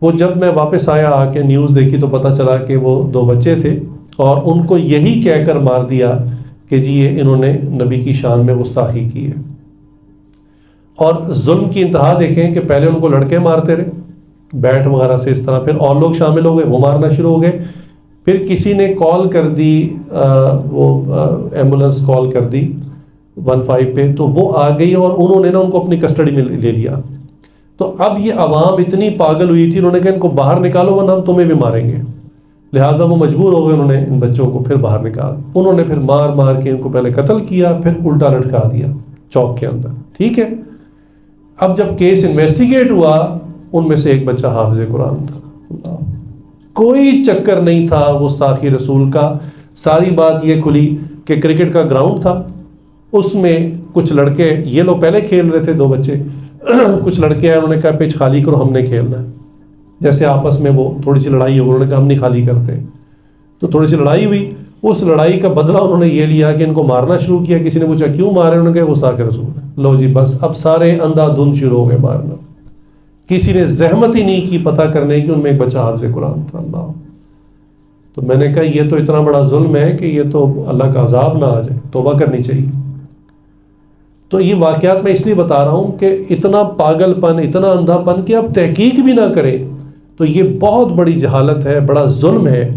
وہ جب میں واپس آیا آ کے نیوز دیکھی تو پتہ چلا کہ وہ 2 بچے تھے اور ان کو یہی کہہ کر مار دیا کہ جی یہ انہوں نے نبی کی شان میں گستاخی کی ہے۔ اور ظلم کی انتہا دیکھیں کہ پہلے ان کو لڑکے مارتے رہے بیٹ وغیرہ سے، اس طرح پھر اور لوگ شامل ہو گئے، وہ مارنا شروع ہو گئے۔ پھر کسی نے کال کر دی، وہ ایمبولینس کال کر دی 15 پہ، تو وہ آ گئی اور انہوں نے نا ان کو اپنی کسٹڈی میں لے لیا۔ تو اب یہ عوام اتنی پاگل ہوئی تھی، انہوں نے کہا ان کو باہر نکالو ورنہ ہم تمہیں بھی ماریں گے۔ لہٰذا وہ مجبور ہو گئے، انہوں نے ان بچوں کو پھر باہر نکال دیا۔ انہوں نے پھر مار مار کے ان کو پہلے قتل کیا، پھر الٹا لٹکا دیا چوک کے اندر، ٹھیک ہے۔ اب جب کیس انویسٹیگیٹ ہوا، ان میں سے ایک بچہ حافظ قرآن تھا۔ کوئی چکر نہیں تھا گستاخی رسول کا۔ ساری بات یہ کھلی کہ کرکٹ کا گراؤنڈ تھا، اس میں کچھ لڑکے، یہ لوگ پہلے کھیل رہے تھے 2 بچے، کچھ لڑکے ہیں، انہوں نے کہا پچ خالی کرو، ہم نے کھیلنا ہے۔ جیسے آپس میں وہ تھوڑی سی لڑائی ہو، انہوں نے کہا ہم نہیں خالی کرتے، تو تھوڑی سی لڑائی ہوئی۔ اس لڑائی کا بدلہ انہوں نے یہ لیا کہ ان کو مارنا شروع کیا۔ کسی نے پوچھا کیوں مارے؟ انہوں نے کہا گستاخ رسول ہے۔ لو جی بس، اب سارے اندھا دھند شروع ہو گئے مارنا۔ کسی نے زحمت ہی نہیں کی پتہ کرنے کی ان میں ایک بچہ حافظ قرآن تھا۔ اللہ، تو میں نے کہا یہ تو اتنا بڑا ظلم ہے کہ یہ تو اللہ کا عذاب نہ آ جائے، توبہ کرنی چاہیے۔ تو یہ واقعات میں اس لیے بتا رہا ہوں کہ اتنا پاگل پن، اتنا اندھا پن کہ آپ تحقیق بھی نہ کریں، تو یہ بہت بڑی جہالت ہے، بڑا ظلم ہے۔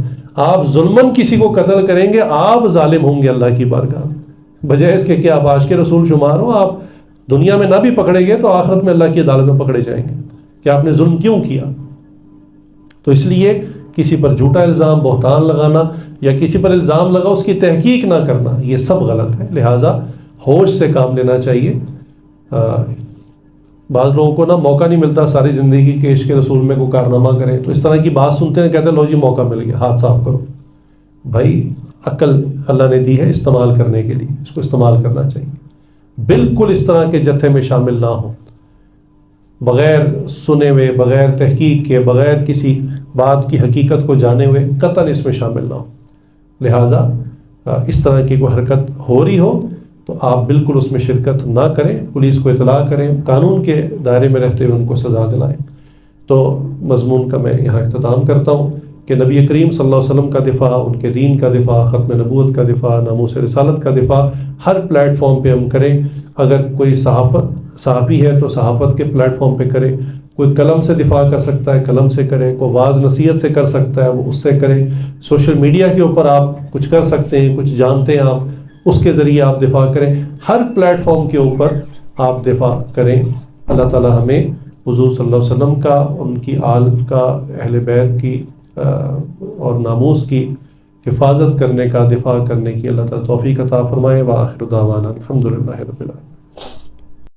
آپ ظلمن کسی کو قتل کریں گے، آپ ظالم ہوں گے اللہ کی بارگاہ میں، بجائے اس کے کہ آپ عاشق رسول شمار ہو۔ آپ دنیا میں نہ بھی پکڑے گے تو آخرت میں اللہ کی عدالت میں پکڑے جائیں گے کہ آپ نے ظلم کیوں کیا۔ تو اس لیے کسی پر جھوٹا الزام، بہتان لگانا یا کسی پر الزام لگا اس کی تحقیق نہ کرنا، یہ سب غلط ہے۔ لہٰذا ہوش سے کام لینا چاہیے۔ بعض لوگوں کو نا موقع نہیں ملتا ساری زندگی کے عشق رسول میں کوئی کارنامہ کریں، تو اس طرح کی بات سنتے ہیں، کہتے ہیں لو جی موقع مل گیا، ہاتھ صاف کرو۔ بھائی عقل اللہ نے دی ہے استعمال کرنے کے لیے، اس کو استعمال کرنا چاہیے۔ بالکل اس طرح کے جتھے میں شامل نہ ہو، بغیر سنے ہوئے، بغیر تحقیق کے، بغیر کسی بات کی حقیقت کو جانے ہوئے قطعاً اس میں شامل نہ ہو۔ لہٰذا اس طرح کی کوئی حرکت ہو رہی ہو تو آپ بالکل اس میں شرکت نہ کریں، پولیس کو اطلاع کریں، قانون کے دائرے میں رہتے ہوئے ان کو سزا دلائیں۔ تو مضمون کا میں یہاں اختتام کرتا ہوں کہ نبی کریم صلی اللہ علیہ وسلم کا دفاع، ان کے دین کا دفاع، ختم نبوت کا دفاع، ناموس رسالت کا دفاع ہر پلیٹ فارم پہ ہم کریں۔ اگر کوئی صحافی ہے تو صحافت کے پلیٹ فارم پہ کرے، کوئی قلم سے دفاع کر سکتا ہے قلم سے کرے، کوئی واعظ نصیحت سے کر سکتا ہے وہ اس سے کرے، سوشل میڈیا کے اوپر آپ کچھ کر سکتے ہیں، کچھ جانتے ہیں آپ، اس کے ذریعے آپ دفاع کریں۔ ہر پلیٹ فارم کے اوپر آپ دفاع کریں۔ اللہ تعالی ہمیں حضور صلی اللہ علیہ وسلم کا، ان کی آل کا، اہل بیت کی اور ناموس کی حفاظت کرنے کا، دفاع کرنے کی اللہ تعالی توفیق عطا فرمائے۔ وآخر دعوانا الحمدللہ رب العالمین۔